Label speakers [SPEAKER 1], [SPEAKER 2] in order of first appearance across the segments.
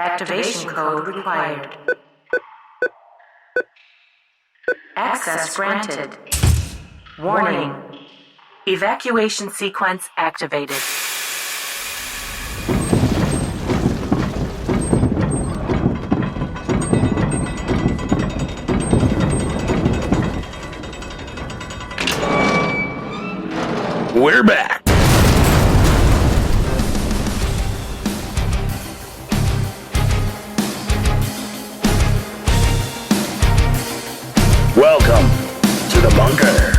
[SPEAKER 1] Activation code required. Access granted. Warning. Evacuation sequence activated.
[SPEAKER 2] We're back. Welcome to the bunker.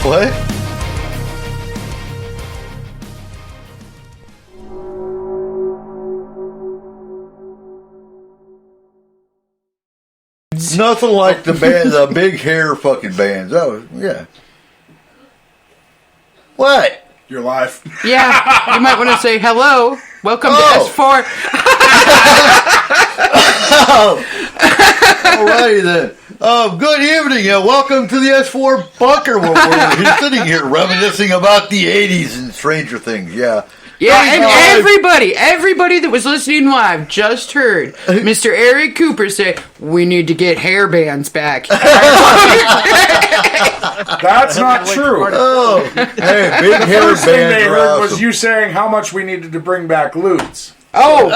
[SPEAKER 3] What? Nothing like the band, the big hair fucking bands. Oh, yeah. What?
[SPEAKER 4] You're live.
[SPEAKER 5] Yeah, you might want to say hello. Welcome to S-4.
[SPEAKER 3] Alrighty then. Good evening and welcome to the S-4 Bunker where we're sitting here reminiscing about the 80s and Stranger Things. Yeah.
[SPEAKER 5] Yeah, and everybody that was listening live just heard Mr. Eric Cooper say, we need to get hair bands back.
[SPEAKER 4] That's not true.
[SPEAKER 3] Oh, hey, big hair
[SPEAKER 4] First thing
[SPEAKER 3] bands
[SPEAKER 4] they
[SPEAKER 3] are
[SPEAKER 4] heard
[SPEAKER 3] awesome.
[SPEAKER 4] was you saying how much we needed to bring back lewds.
[SPEAKER 5] Oh,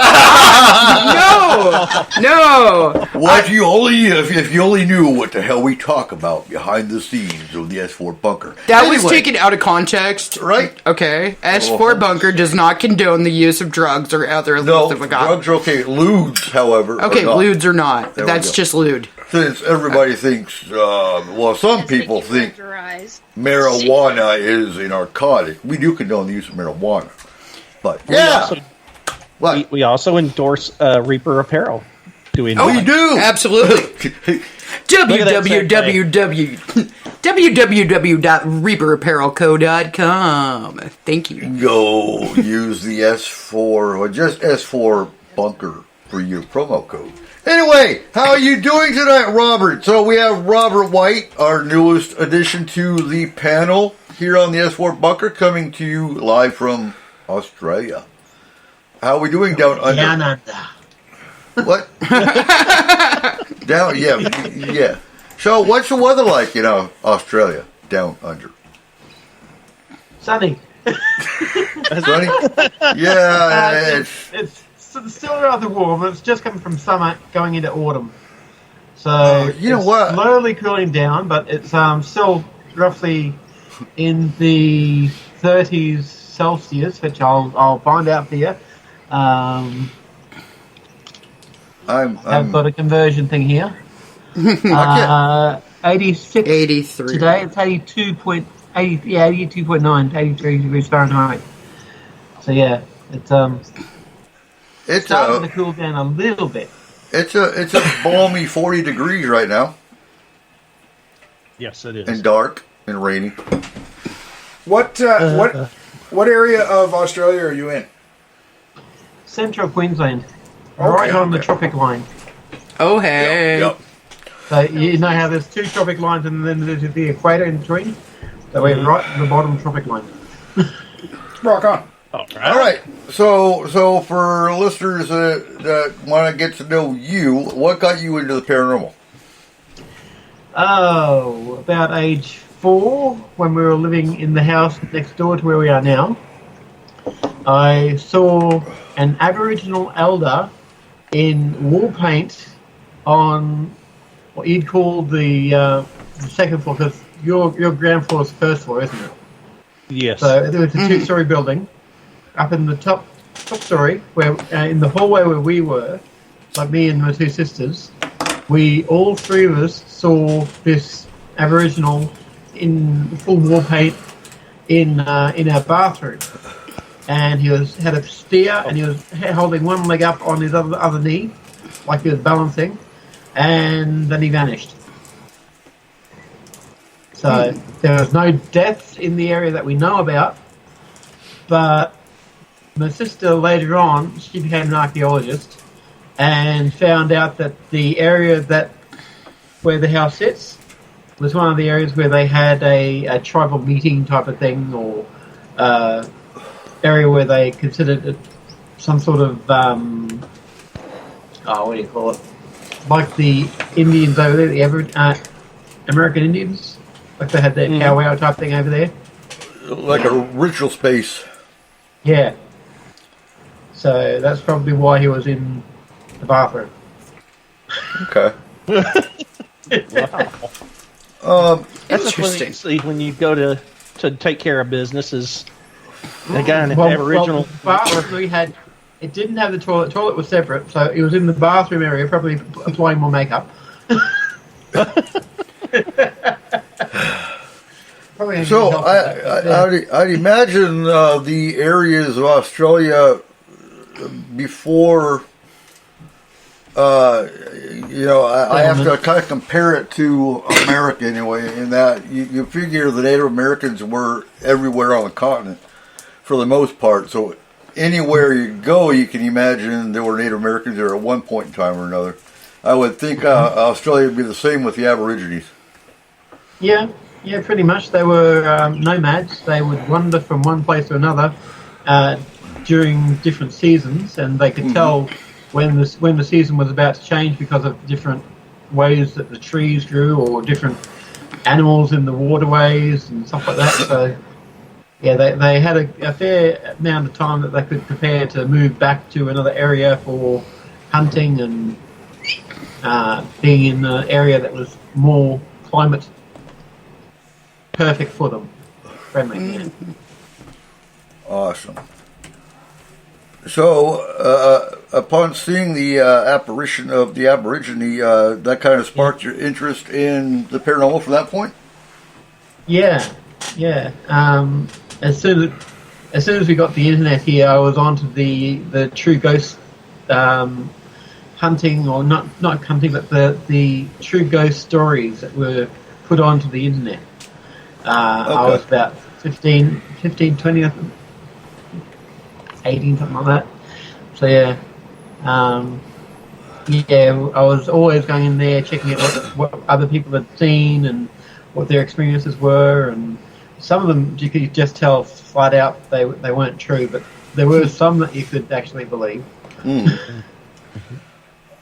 [SPEAKER 5] no.
[SPEAKER 3] What if you only knew what the hell we talk about behind the scenes of the S4 Bunker.
[SPEAKER 5] That was taken out of context.
[SPEAKER 3] Right.
[SPEAKER 5] Okay. S4 Bunker does not condone the use of drugs or other
[SPEAKER 3] No,
[SPEAKER 5] illicit
[SPEAKER 3] drugs are okay. Lewds, however,
[SPEAKER 5] Okay,
[SPEAKER 3] are not.
[SPEAKER 5] lewds are not.
[SPEAKER 3] There we
[SPEAKER 5] That's
[SPEAKER 3] go.
[SPEAKER 5] just lewd.
[SPEAKER 3] Since everybody thinks, well, some people think marijuana is a narcotic. We do condone the use of marijuana. But,
[SPEAKER 6] We also endorse Reaper Apparel. Do we?
[SPEAKER 3] We do!
[SPEAKER 5] Absolutely. www.reaperapparelco.com. Thank you.
[SPEAKER 3] Go use the S4, or just S4 Bunker for your promo code. Anyway, how are you doing tonight, Robert? So we have Robert White, our newest addition to the panel here on the S4 Bunker, coming to you live from Australia. How are we doing down under?
[SPEAKER 7] Down under.
[SPEAKER 3] What? Down, yeah. So what's the weather like in Australia, down under?
[SPEAKER 7] Sunny.
[SPEAKER 3] Sunny? Yeah,
[SPEAKER 7] It's still rather warm. It's just coming from summer, going into autumn. So
[SPEAKER 3] you know
[SPEAKER 7] it's
[SPEAKER 3] what?
[SPEAKER 7] slowly cooling down, but it's still roughly in the 30s Celsius, which I'll find out for you. I've got a conversion thing here. 86.
[SPEAKER 5] 83.
[SPEAKER 7] Today it's 82.9, 83 degrees Fahrenheit. So yeah, it's starting to cool down a little bit.
[SPEAKER 3] It's a balmy 40 degrees right now,
[SPEAKER 6] Yes, it is.
[SPEAKER 3] and dark and rainy.
[SPEAKER 4] What area of Australia are you in?
[SPEAKER 7] Central Queensland,
[SPEAKER 4] Okay,
[SPEAKER 7] right on the
[SPEAKER 4] okay.
[SPEAKER 7] tropic line.
[SPEAKER 5] Oh, hey.
[SPEAKER 3] Yep.
[SPEAKER 7] So you know how there's two tropic lines and then there's the equator in between? So we're right at the bottom tropic line.
[SPEAKER 4] Rock on.
[SPEAKER 6] All
[SPEAKER 3] All right. So for listeners that want to get to know you, what got you into the paranormal?
[SPEAKER 7] Oh, about age 4, when we were living in the house next door to where we are now, I saw an Aboriginal elder in wall paint on what you'd call the second floor, because your ground floor is the first floor, isn't it?
[SPEAKER 6] Yes.
[SPEAKER 7] So there was a 2-story building. Up in the top story, where in the hallway where we were, like me and my 2 sisters, all 3 of us saw this Aboriginal in full wall paint in our bathroom, and he had a steer, and he was holding one leg up on his other knee, like he was balancing, and then he vanished. So there was no deaths in the area that we know about, but my sister later on, she became an archaeologist and found out that the area where the house sits was one of the areas where they had a tribal meeting type of thing, or area where they considered it some sort of what do you call it? Like the Indians over there, the American Indians, like they had that powwow type thing over there.
[SPEAKER 3] Like a ritual space.
[SPEAKER 7] Yeah. So that's probably why he was in the bathroom.
[SPEAKER 3] Okay.
[SPEAKER 6] That's interesting. See, when you go to take care of business, is they got an Aboriginal.
[SPEAKER 7] The bathroom we had, it didn't have the toilet. The toilet was separate, so it was in the bathroom area, probably applying more makeup.
[SPEAKER 3] So I'd imagine the areas of Australia before, I have to kind of compare it to America anyway, in that you figure the Native Americans were everywhere on the continent for the most part. So anywhere you go, you can imagine there were Native Americans there at one point in time or another. I would think Australia would be the same with the Aborigines.
[SPEAKER 7] Yeah, pretty much. They were nomads. They would wander from one place to another during different seasons, and they could tell when the season was about to change because of different ways that the trees grew or different animals in the waterways and stuff like that. So, yeah, they had a fair amount of time that they could prepare to move back to another area for hunting and being in an area that was more climate perfect for them, friendly. Yeah.
[SPEAKER 3] Awesome. So, upon seeing the apparition of the Aborigine, that kind of sparked your interest in the paranormal from that point?
[SPEAKER 7] Yeah. As soon as we got the internet here, I was onto the true ghost hunting, or not hunting, but the true ghost stories that were put onto the internet. I was about 15, 20, I think. 18, something like that. So yeah, I was always going in there checking out what other people had seen and what their experiences were, and some of them you could just tell flat out they weren't true, but there were some that you could actually believe.
[SPEAKER 3] Did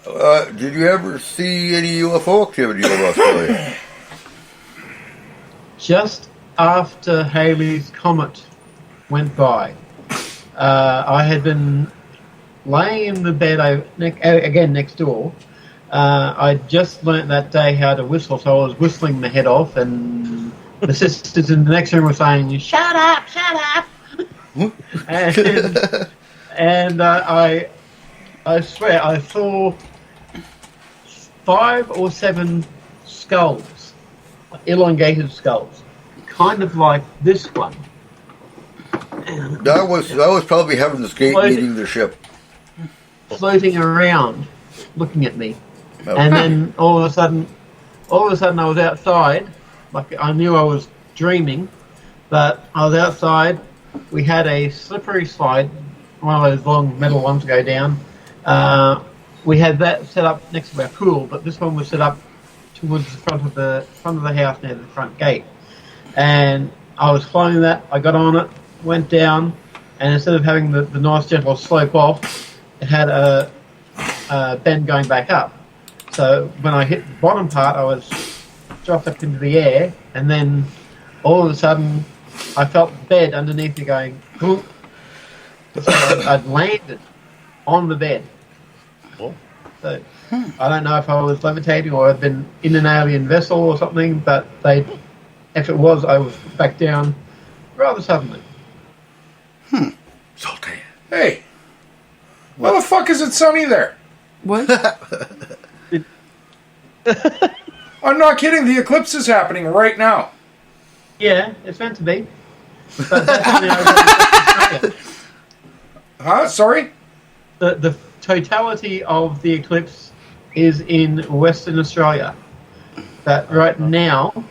[SPEAKER 3] you ever see any UFO activity over Australia?
[SPEAKER 7] Just after Halley's Comet went by, I had been laying in the bed again next door. I just learnt that day how to whistle, so I was whistling my head off, and the sisters in the next room were saying, "Shut up, shut up!" and I swear I saw 5 or 7 skulls, elongated skulls, kind of like this one.
[SPEAKER 3] That was probably having this gate meeting the ship.
[SPEAKER 7] Floating around, looking at me. And then all of a sudden I was outside. Like, I knew I was dreaming, but I was outside. We had a slippery slide, one of those long metal ones to go down. We had that set up next to our pool, but this one was set up towards the front of the house near the front gate. And I was climbing that. I got on it, went down, and instead of having the nice gentle slope off, it had a bend going back up. So when I hit the bottom part, I was dropped up into the air, and then all of a sudden I felt the bed underneath me going, whoop. So I'd landed on the bed. So I don't know if I was levitating or I'd been in an alien vessel or something, but if it was, I was back down rather suddenly.
[SPEAKER 3] Salty.
[SPEAKER 4] Hey, why the fuck is it sunny there?
[SPEAKER 5] What?
[SPEAKER 4] I'm not kidding. The eclipse is happening right now.
[SPEAKER 7] Yeah, it's meant to be. But that's something I was
[SPEAKER 4] Huh? Sorry?
[SPEAKER 7] the totality of the eclipse is in Western Australia. But right now,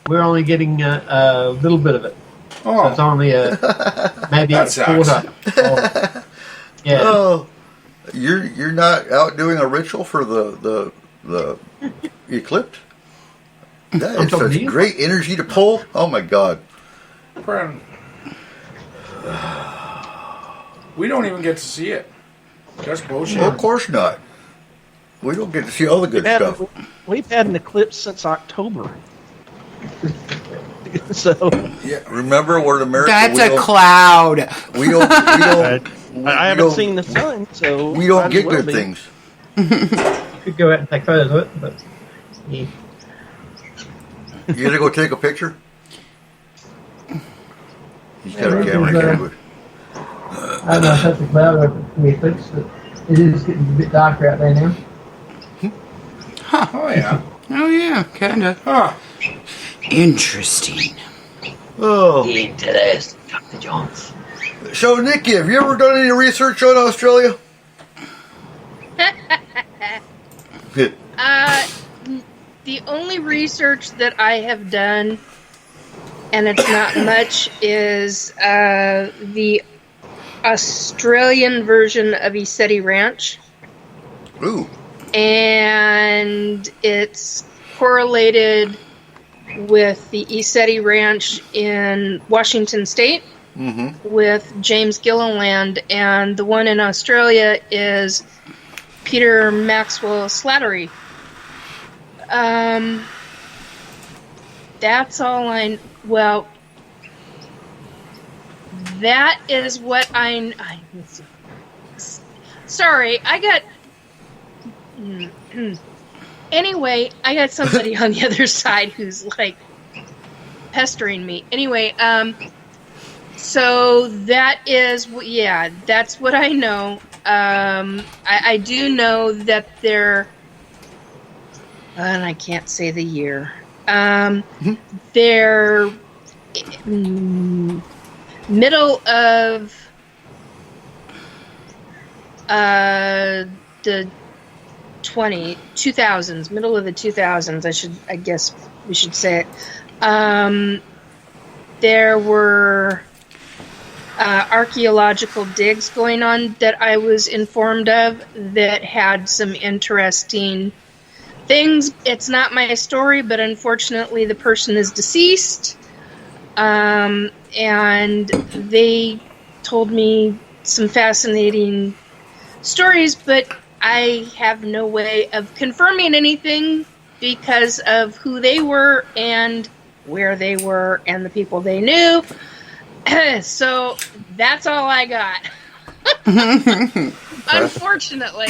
[SPEAKER 7] we're only getting a little bit of it. So it's only maybe a
[SPEAKER 4] That sucks.
[SPEAKER 7] quarter. Yeah.
[SPEAKER 3] Oh, you're not out doing a ritual for the eclipse? That
[SPEAKER 7] I'm
[SPEAKER 3] is
[SPEAKER 7] talking
[SPEAKER 3] such
[SPEAKER 7] to you.
[SPEAKER 3] great energy to pull. Oh my God.
[SPEAKER 4] Brandon. We don't even get to see it. That's bullshit.
[SPEAKER 3] Well, of course not. We don't get to see all the good stuff.
[SPEAKER 6] We've had an eclipse since October. So
[SPEAKER 3] Remember, we're in America.
[SPEAKER 5] That's
[SPEAKER 3] we
[SPEAKER 5] a
[SPEAKER 3] don't-
[SPEAKER 5] cloud.
[SPEAKER 3] We don't.
[SPEAKER 6] I haven't seen the sun, so
[SPEAKER 3] We don't
[SPEAKER 6] might
[SPEAKER 3] get
[SPEAKER 6] as well
[SPEAKER 3] good
[SPEAKER 6] be.
[SPEAKER 3] things.
[SPEAKER 7] Could go out and take photos of it, but yeah.
[SPEAKER 3] You gonna go take a picture? He's got a
[SPEAKER 7] Yeah,
[SPEAKER 3] camera. He can't do it.
[SPEAKER 7] I don't know if that's a cloud or the eclipse, but it is getting a bit darker out there now.
[SPEAKER 4] Oh, yeah.
[SPEAKER 5] Oh yeah, kinda.
[SPEAKER 4] Huh.
[SPEAKER 5] Interesting.
[SPEAKER 3] Oh. So, Nikki, have you ever done any research on Australia?
[SPEAKER 8] The only research that I have done, and it's not much, is the Australian version of Isetti Ranch.
[SPEAKER 3] Ooh.
[SPEAKER 8] And it's correlated with the Isetti Ranch in Washington State with James Gilliland, and the one in Australia is Peter Maxwell Slattery. That's all well, that is what sorry, I got anyway, I got somebody on the other side who's like pestering me. Anyway, so that is, yeah, that's what I know. I do know that they're, and I can't say the year. They're middle of the 2000s, middle of the 2000s. I guess we should say it. There were archaeological digs going on that I was informed of that had some interesting things. It's not my story, but unfortunately the person is deceased. And they told me some fascinating stories, but I have no way of confirming anything because of who they were and where they were and the people they knew. So that's all I got. Unfortunately.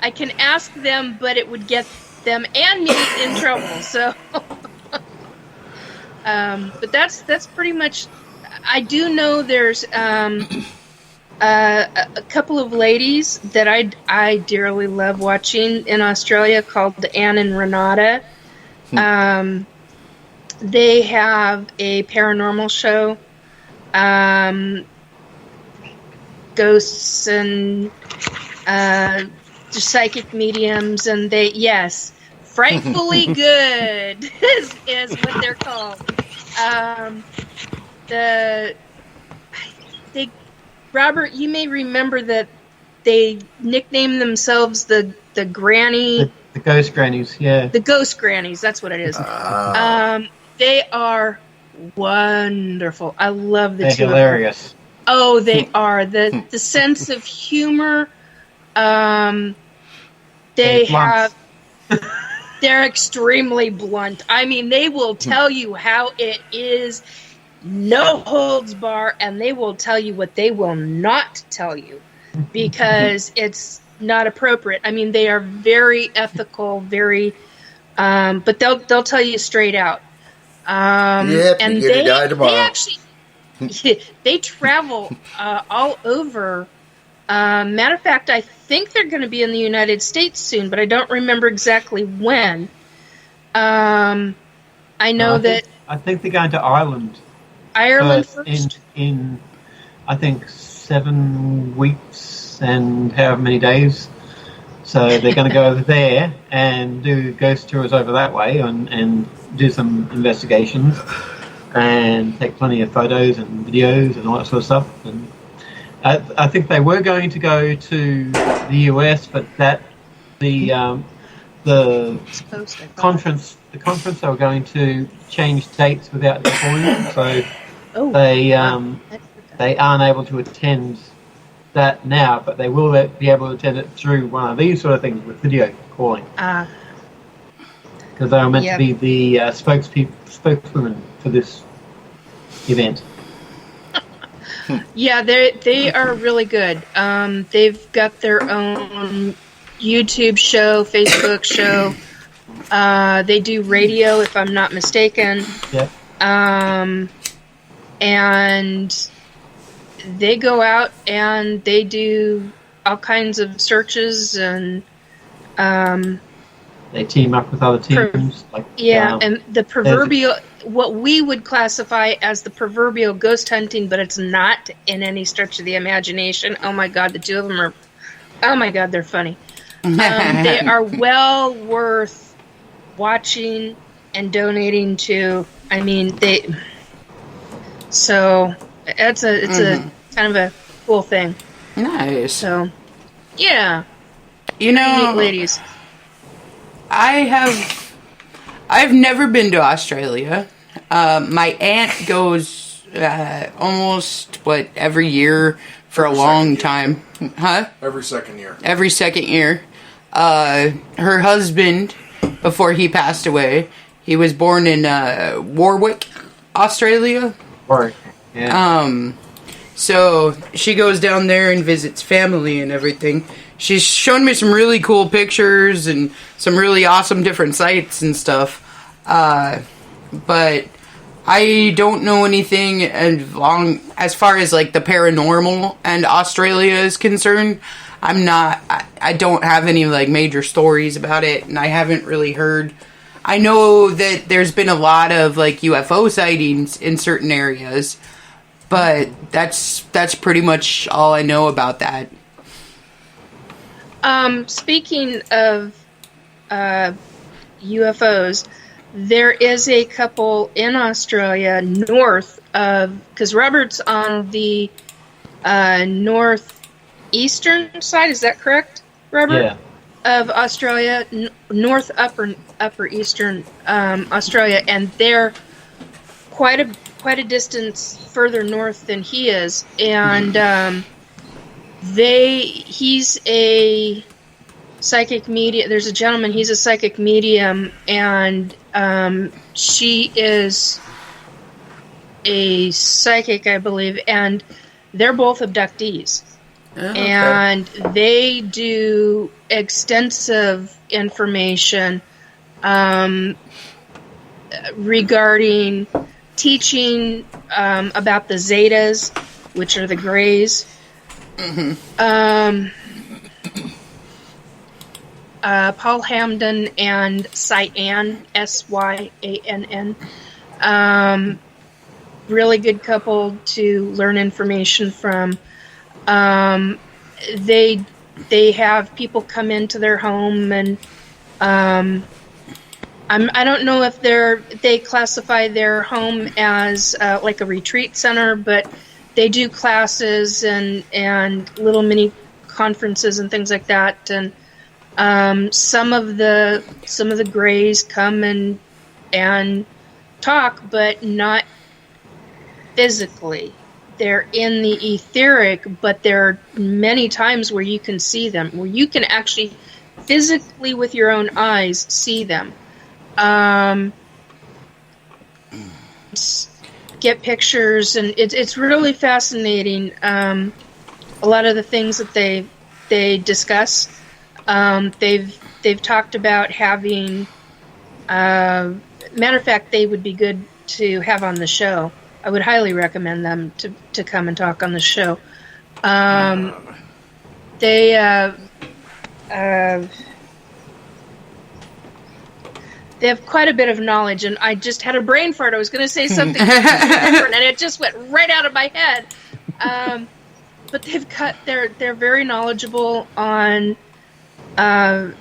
[SPEAKER 8] I can ask them, but it would get them and me in trouble. So, but that's pretty much. I do know there's a couple of ladies that I dearly love watching in Australia called Anne and Renata. They have a paranormal show, ghosts and psychic mediums, and frightfully good is what they're called. Robert, you may remember that they nicknamed themselves the granny.
[SPEAKER 7] The ghost grannies, yeah.
[SPEAKER 8] The ghost grannies, that's what it is. They are wonderful. I love the
[SPEAKER 7] They're
[SPEAKER 8] two
[SPEAKER 7] hilarious.
[SPEAKER 8] of them. Oh, they are. The sense of humor. They have. They're extremely blunt. I mean, they will tell you how it is, no holds bar, and they will tell you what they will not tell you because it's not appropriate. I mean, they are very ethical, very, but they'll tell you straight out. And they actually they travel all over. Matter of fact, I think they're going to be in the United States soon, but I don't remember exactly when. I know
[SPEAKER 7] I think they're going to Ireland.
[SPEAKER 8] Ireland first.
[SPEAKER 7] In I think 7 weeks and however many days. So they're going to go over there and do ghost tours over that way and do some investigations and take plenty of photos and videos and all that sort of stuff. And I think they were going to go to the US, but the conference they were going to change dates without informing them, so they aren't able to attend that now, but they will be able to attend it through one of these sort of things with video calling. Because they were meant to be the spokeswomen for this event.
[SPEAKER 8] Yeah, they are really good. They've got their own YouTube show, Facebook show. They do radio, if I'm not mistaken.
[SPEAKER 7] Yeah.
[SPEAKER 8] And they go out and they do all kinds of searches and
[SPEAKER 7] they team up with other teams.
[SPEAKER 8] And the proverbial, what we would classify as the proverbial ghost hunting, but it's not in any stretch of the imagination. Oh my God, the two of them are, oh my God, they're funny. They are well worth watching and donating to. I mean, so it's a kind of a cool thing.
[SPEAKER 5] Nice.
[SPEAKER 8] So, yeah.
[SPEAKER 5] You know,
[SPEAKER 8] ladies.
[SPEAKER 5] I've never been to Australia. My aunt goes almost every year for a long time. Huh?
[SPEAKER 4] Every second year.
[SPEAKER 5] Every second year. Her husband, before he passed away, he was born in Warwick, Australia.
[SPEAKER 7] Warwick. Yeah.
[SPEAKER 5] So she goes down there and visits family and everything. She's shown me some really cool pictures and some really awesome different sites and stuff. But I don't know anything as far as like the paranormal and Australia is concerned. I don't have any like major stories about it, and I haven't really heard. I know that there's been a lot of like UFO sightings in certain areas, but that's pretty much all I know about that.
[SPEAKER 8] Speaking of UFOs, there is a couple in Australia north of, because Robert's on the northeastern side, is that correct, Robert?
[SPEAKER 7] Yeah.
[SPEAKER 8] Of Australia, north upper eastern Australia, and they're quite a distance further north than he is, and he's a psychic medium. There's a gentleman, he's a psychic medium, and she is a psychic, I believe, and they're both abductees. Oh, okay. And they do extensive information regarding teaching about the Zetas, which are the Greys. Mm-hmm. Paul Hamden and Cyann, Syann. Really good couple to learn information from. They have people come into their home, and I don't know if they classify their home as like a retreat center, but they do classes and little mini conferences and things like that. And some of the Greys come and talk, but not physically. They're in the etheric, but there are many times where you can see them, where you can actually physically with your own eyes see them. Get pictures, and it's really fascinating. A lot of the things that they discuss. They've talked about having. Matter of fact, they would be good to have on the show. I would highly recommend them to come and talk on the show. They have quite a bit of knowledge, and I just had a brain fart. I was going to say something different, and it just went right out of my head. But they're very knowledgeable on ETs,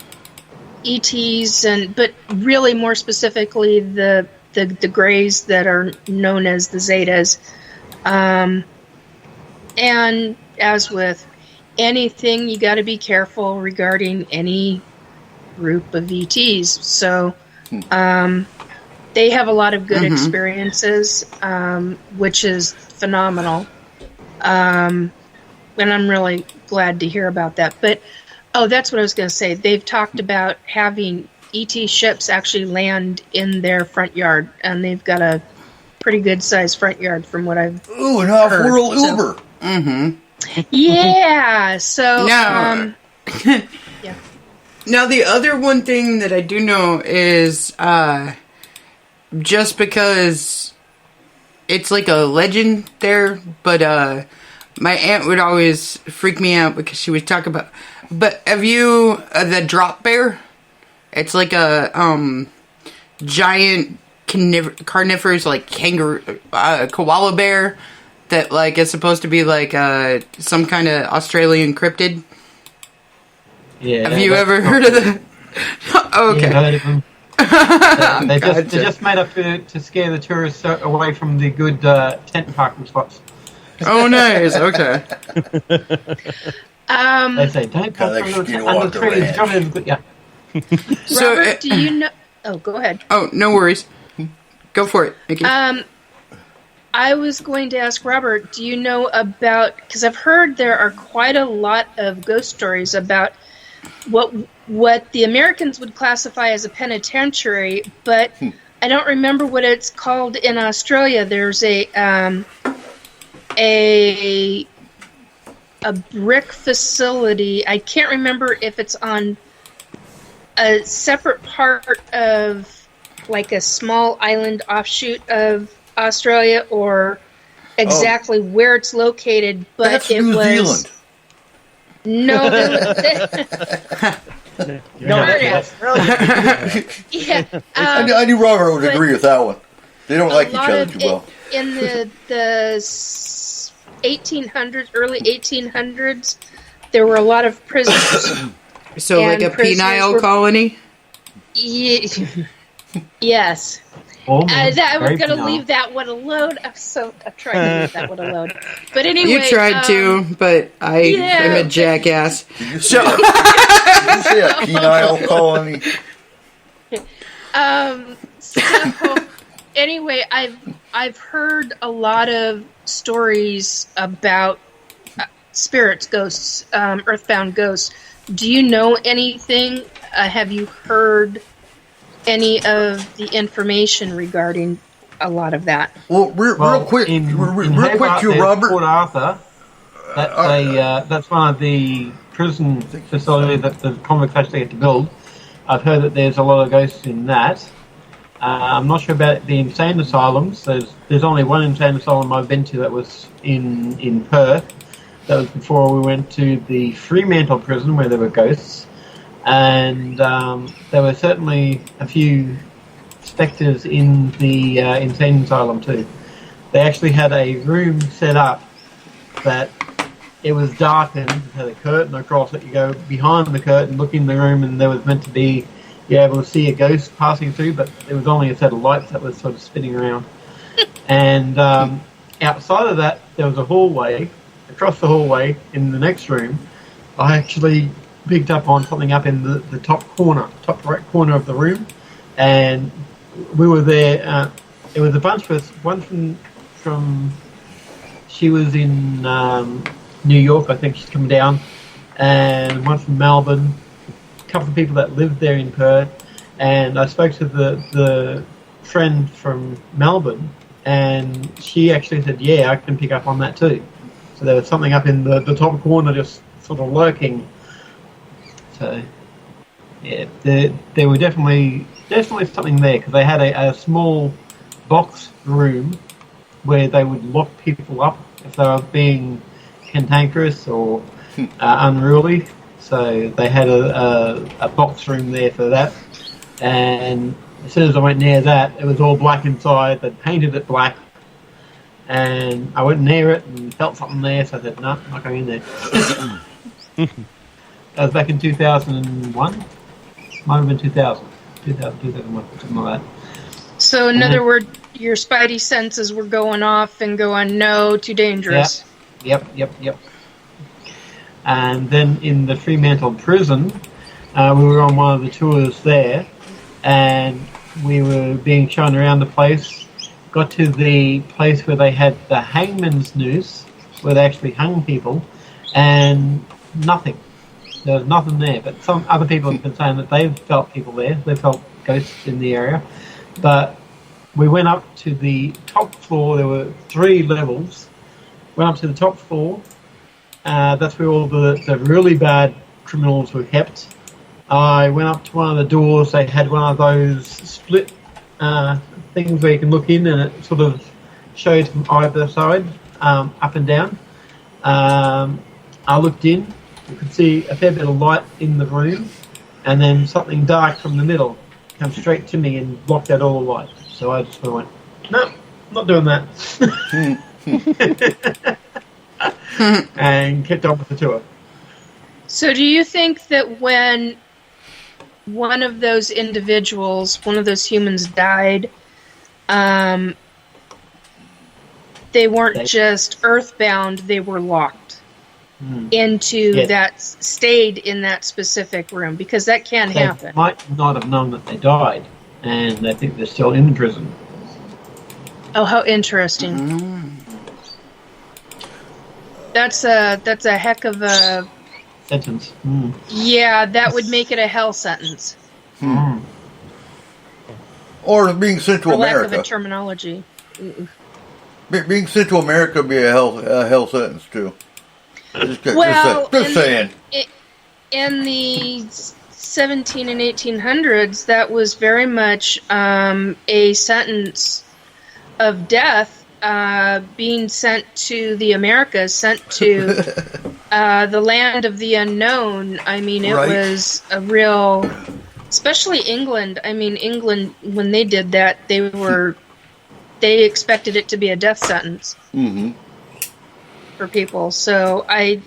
[SPEAKER 8] but really more specifically the Greys that are known as the Zetas. And as with anything, you got to be careful regarding any group of ETs. So they have a lot of good experiences, which is phenomenal. And I'm really glad to hear about that. But, that's what I was going to say. They've talked about having ET ships actually land in their front yard, and they've got a pretty good sized front yard from what I've
[SPEAKER 3] Ooh, an
[SPEAKER 8] heard.
[SPEAKER 3] off-world Uber.
[SPEAKER 8] Yeah, so...
[SPEAKER 5] Now,
[SPEAKER 8] yeah.
[SPEAKER 5] Now, the other one thing that I do know is, just because it's like a legend there, but, my aunt would always freak me out because she would talk about... But have you... the drop bear? It's like a, giant carnivorous, like, kangaroo... koala bear that, like, is supposed to be, like, some kind of Australian cryptid.
[SPEAKER 7] Yeah.
[SPEAKER 5] Have you ever heard of that? Okay.
[SPEAKER 7] Yeah, heard of them. They're just made up to scare the tourists away from the good tent parking spots.
[SPEAKER 5] Oh, nice. Okay.
[SPEAKER 7] They say, don't come under the trees. Come in. Yeah.
[SPEAKER 5] So,
[SPEAKER 8] Robert, do you know... Oh, go ahead.
[SPEAKER 5] Oh, no worries. Go for it, Nikki.
[SPEAKER 8] I was going to ask Robert, do you know about... Because I've heard there are quite a lot of ghost stories about what the Americans would classify as a penitentiary, but I don't remember what it's called in Australia. There's a brick facility. I can't remember if it's on a separate part of like a small island offshoot of Australia or exactly where it's located, but
[SPEAKER 3] That's
[SPEAKER 8] it
[SPEAKER 3] New
[SPEAKER 8] was
[SPEAKER 3] Zealand.
[SPEAKER 8] no. Yeah,
[SPEAKER 3] I knew Robert would agree with that one. They don't like each other too well.
[SPEAKER 8] In the 1800s, early 1800s, there were a lot of prisoners.
[SPEAKER 5] So, like a penile colony?
[SPEAKER 8] Yes.
[SPEAKER 7] Oh,
[SPEAKER 8] I was going to
[SPEAKER 7] penile.
[SPEAKER 8] leave that one alone. I'm trying to leave that one alone. But anyway,
[SPEAKER 5] You tried to, but I am a jackass.
[SPEAKER 3] Did you say a penile colony?
[SPEAKER 8] So anyway, I've heard a lot of stories about spirits, ghosts, earthbound ghosts. Do you know anything? Have you heard any of the information regarding a lot of that?
[SPEAKER 3] Well, real quick, real quick to Robert.
[SPEAKER 7] Port Arthur, that's one of the prison facilities that the convicts actually had to build. I've heard that there's a lot of ghosts in that. I'm not sure about the insane asylums. There's only one insane asylum I've been to that was in Perth. That was before we went to the Fremantle prison where there were ghosts. And there were certainly a few spectres in the insane asylum too. They actually had a room set up that it was darkened, it had a curtain across it. You go behind the curtain, look in the room, and there was meant to be able to see a ghost passing through, but there was only a set of lights that was sort of spinning around. And outside of that, there was a hallway. Across the hallway, in the next room, I actually picked up on something up in the top right corner of the room, and we were there. It was a bunch of us. One from she was in New York, I think she's come down, and one from Melbourne. A couple of people that lived there in Perth, and I spoke to the friend from Melbourne, and she actually said, "Yeah, I can pick up on that too." So there was something up in the top corner, just sort of lurking. So, yeah, there were definitely something there, because they had a small box room where they would lock people up if they were being cantankerous or unruly. So they had a box room there for that. And as soon as I went near that, it was all black inside. They'd painted it black. And I went near it and felt something there, so I said, no, I'm not going in there. That was back in 2001. Might have been 2001, something like that.
[SPEAKER 8] So, in other words, your spidey senses were going off and going, no, too dangerous.
[SPEAKER 7] Yep. And then in the Fremantle prison, we were on one of the tours there, and we were being shown around the place. Got to the place where they had the hangman's noose, where they actually hung people, and nothing. There was nothing there, but some other people have been saying that they've felt people there. They felt ghosts in the area. But we went up to the top floor. There were 3 levels. Went up to the top floor. That's where all the really bad criminals were kept. I went up to one of the doors. They had one of those split things where you can look in, and it sort of shows from either side, up and down. I looked in. You could see a fair bit of light in the room, and then something dark from the middle come straight to me and blocked out all the light. So I just sort of went, no, I'm not doing that. And kept on with the tour.
[SPEAKER 8] So do you think that when one of those individuals, one of those humans died, they weren't just earthbound, they were locked into that, stayed in that specific room? Because that can happen.
[SPEAKER 7] They might not have known that they died, and they think they're still in prison.
[SPEAKER 8] Oh, how interesting. That's a heck of a
[SPEAKER 7] sentence.
[SPEAKER 8] Yeah, that would make it a hell sentence.
[SPEAKER 3] Or being sent to
[SPEAKER 8] For
[SPEAKER 3] America.
[SPEAKER 8] lack of a terminology.
[SPEAKER 3] Being sent to America would be a hell sentence too. Just saying.
[SPEAKER 8] In the 17 and 1800s, that was very much a sentence of death, being sent to the Americas, sent to the land of the unknown. I mean, it was a real, especially England. I mean, England, when they did that, they expected it to be a death sentence for people. So I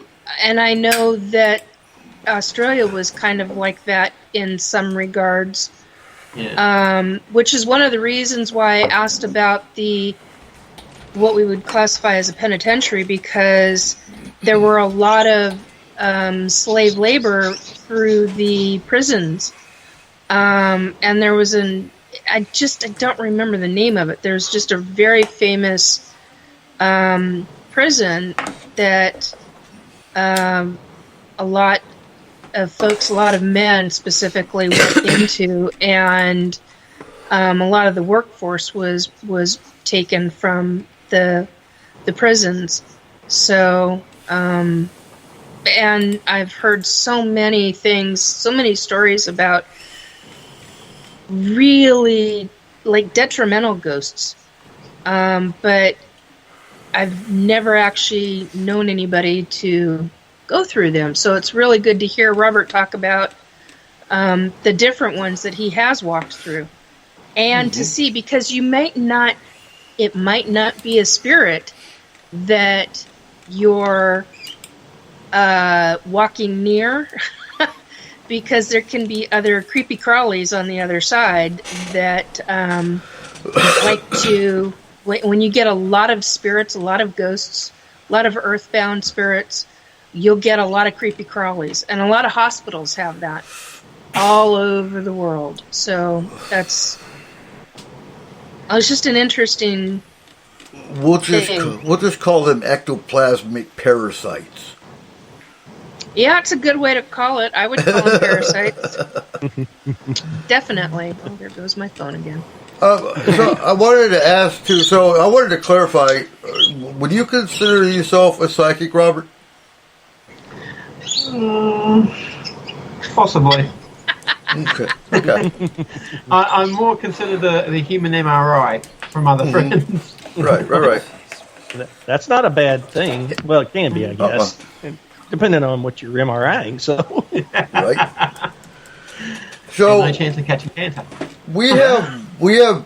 [SPEAKER 8] know that Australia was kind of like that in some regards, which is one of the reasons why I asked about what we would classify as a penitentiary, because there were a lot of slave labor through the prisons, and there was I don't remember the name of it. There's just a very famous prison that a lot of folks, a lot of men specifically, went into, and a lot of the workforce was taken from the prisons. So, and I've heard so many things, so many stories about really like detrimental ghosts, but I've never actually known anybody to go through them. So it's really good to hear Robert talk about the different ones that he has walked through, and to see, because it might not be a spirit that you're walking near, because there can be other creepy crawlies on the other side that like to, when you get a lot of spirits, a lot of ghosts, a lot of earthbound spirits, you'll get a lot of creepy crawlies, and a lot of hospitals have that all over the world. So it's just an interesting thing.
[SPEAKER 3] We'll just call them ectoplasmic parasites.
[SPEAKER 8] Yeah, it's a good way to call it. I would call them parasites. Definitely. Oh, there goes my phone again.
[SPEAKER 3] So I wanted to ask too. So I wanted to clarify. Would you consider yourself a psychic, Robert?
[SPEAKER 7] Possibly.
[SPEAKER 3] Okay.
[SPEAKER 7] I'm more considered the human MRI from other friends.
[SPEAKER 3] Right.
[SPEAKER 6] That's not a bad thing. Well, it can be, I guess, depending on what you're MRIing. So,
[SPEAKER 3] right. So
[SPEAKER 7] no chance of catching cancer.
[SPEAKER 3] We have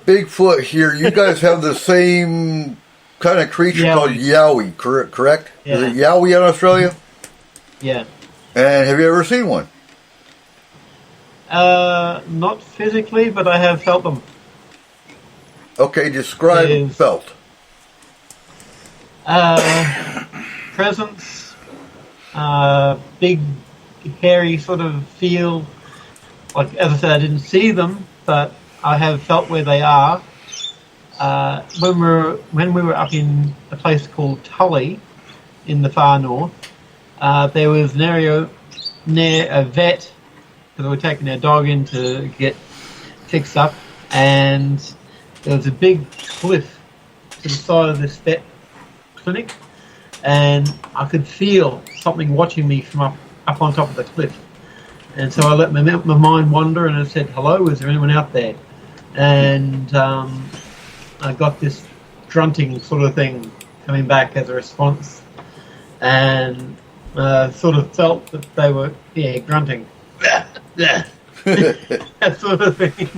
[SPEAKER 3] Bigfoot here. You guys have the same kind of creature called Yowie, correct?
[SPEAKER 7] Yeah.
[SPEAKER 3] Is it Yowie in Australia?
[SPEAKER 7] Yeah.
[SPEAKER 3] And have you ever seen one?
[SPEAKER 7] Not physically, but I have felt them.
[SPEAKER 3] Okay, describe felt.
[SPEAKER 7] Presence, big, hairy sort of feel. Like, as I said, I didn't see them, but I have felt where they are. When we were up in a place called Tully in the far north, there was an area near a vet because we were taking our dog in to get fixed up, and there was a big cliff to the side of this vet clinic, and I could feel something watching me from up on top of the cliff. And so I let my mind wander, and I said, "Hello, is there anyone out there?" And I got this grunting sort of thing coming back as a response, and sort of felt that they were grunting, that sort of thing.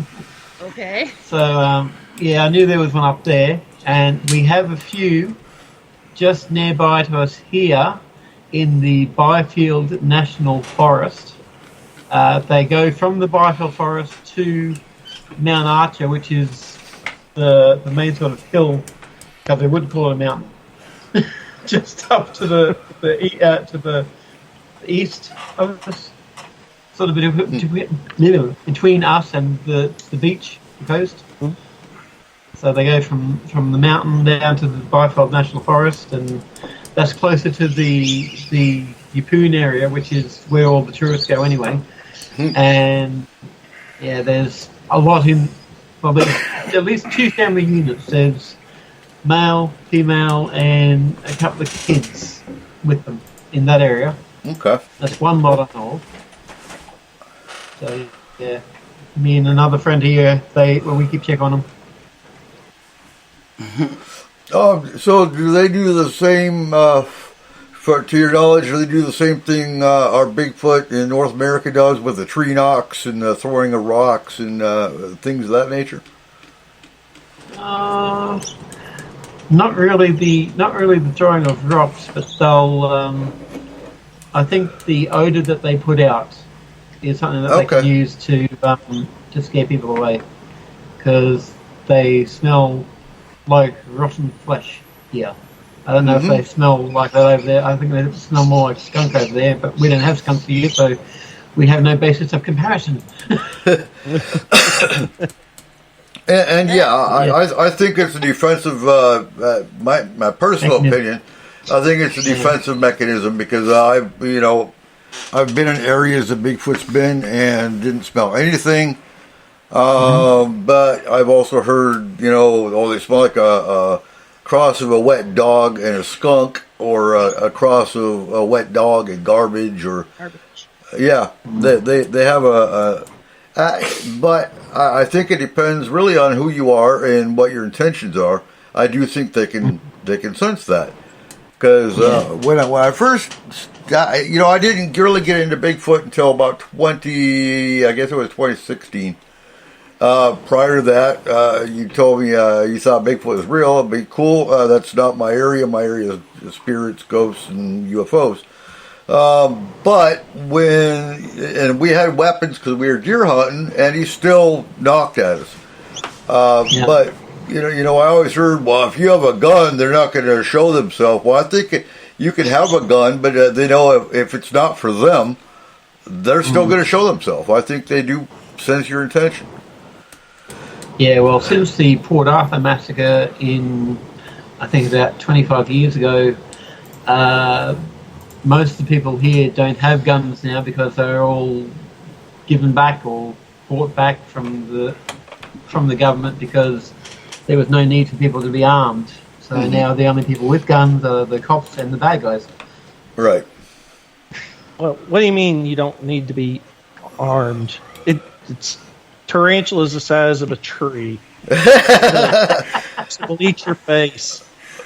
[SPEAKER 8] Okay.
[SPEAKER 7] So I knew there was one up there, and we have a few just nearby to us here in the Byfield National Forest. They go from the Byfield Forest to Mount Archer, which is the main sort of hill, because they would call it a mountain, just up to the east of us, sort of between us and the beach, the coast. So they go from the mountain down to the Byfield National Forest, and that's closer to the Yeppoon area, which is where all the tourists go anyway. And there's a lot there's at least 2 family units. There's male, female, and a couple of kids with them in that area.
[SPEAKER 3] Okay.
[SPEAKER 7] That's one lot I know of. So, yeah, me and another friend here, we keep check on them.
[SPEAKER 3] So do they do the same, to your knowledge, do they do the same thing our Bigfoot in North America does with the tree knocks and the throwing of rocks and things of that nature?
[SPEAKER 7] Not really the throwing of rocks, but they'll. I think the odor that they put out is something that they can use to scare people away, because they smell like rotten flesh here. I don't know if they smell like that over there. I think they smell more like skunk over there, but we don't have skunks here, so we have no basis of comparison.
[SPEAKER 3] I think it's a defensive. My personal opinion, I think it's a defensive mechanism, because I've been in areas that Bigfoot's been and didn't smell anything. But I've also heard, they smell like a cross of a wet dog and a skunk, or a cross of a wet dog and garbage, or they have but I think it depends really on who you are and what your intentions are. I do think they can sense that, because when I first I didn't really get into Bigfoot until about 2016. Prior to that, you told me you thought Bigfoot was real. It'd be cool. That's not my area. My area is spirits, ghosts, and UFOs. But we had weapons because we were deer hunting, and he still knocked at us. But I always heard, well, if you have a gun, they're not going to show themselves. Well, I think you can have a gun, but they know if it's not for them, they're still going to show themselves. I think they do sense your intention.
[SPEAKER 7] Yeah, well, since the Port Arthur massacre I think about 25 years ago, most of the people here don't have guns now, because they're all given back or bought back from the government, because there was no need for people to be armed. So now the only people with guns are the cops and the bad guys.
[SPEAKER 3] Right.
[SPEAKER 6] Well, what do you mean you don't need to be armed? It's tarantulas the size of a tree. Will eat your face.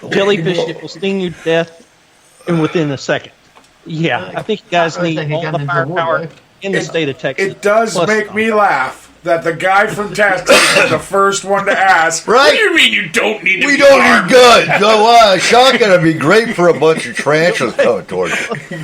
[SPEAKER 6] Jellyfish will sting you to death within a second. Yeah, I think you guys need all the firepower in the state of Texas.
[SPEAKER 4] It does make me laugh that the guy from Texas was the first one to ask.
[SPEAKER 3] Right?
[SPEAKER 4] What do you mean you don't need to
[SPEAKER 3] We
[SPEAKER 4] be
[SPEAKER 3] don't
[SPEAKER 4] armed?
[SPEAKER 3] need guns. So, shotgun would be great for a bunch of tarantulas coming towards you.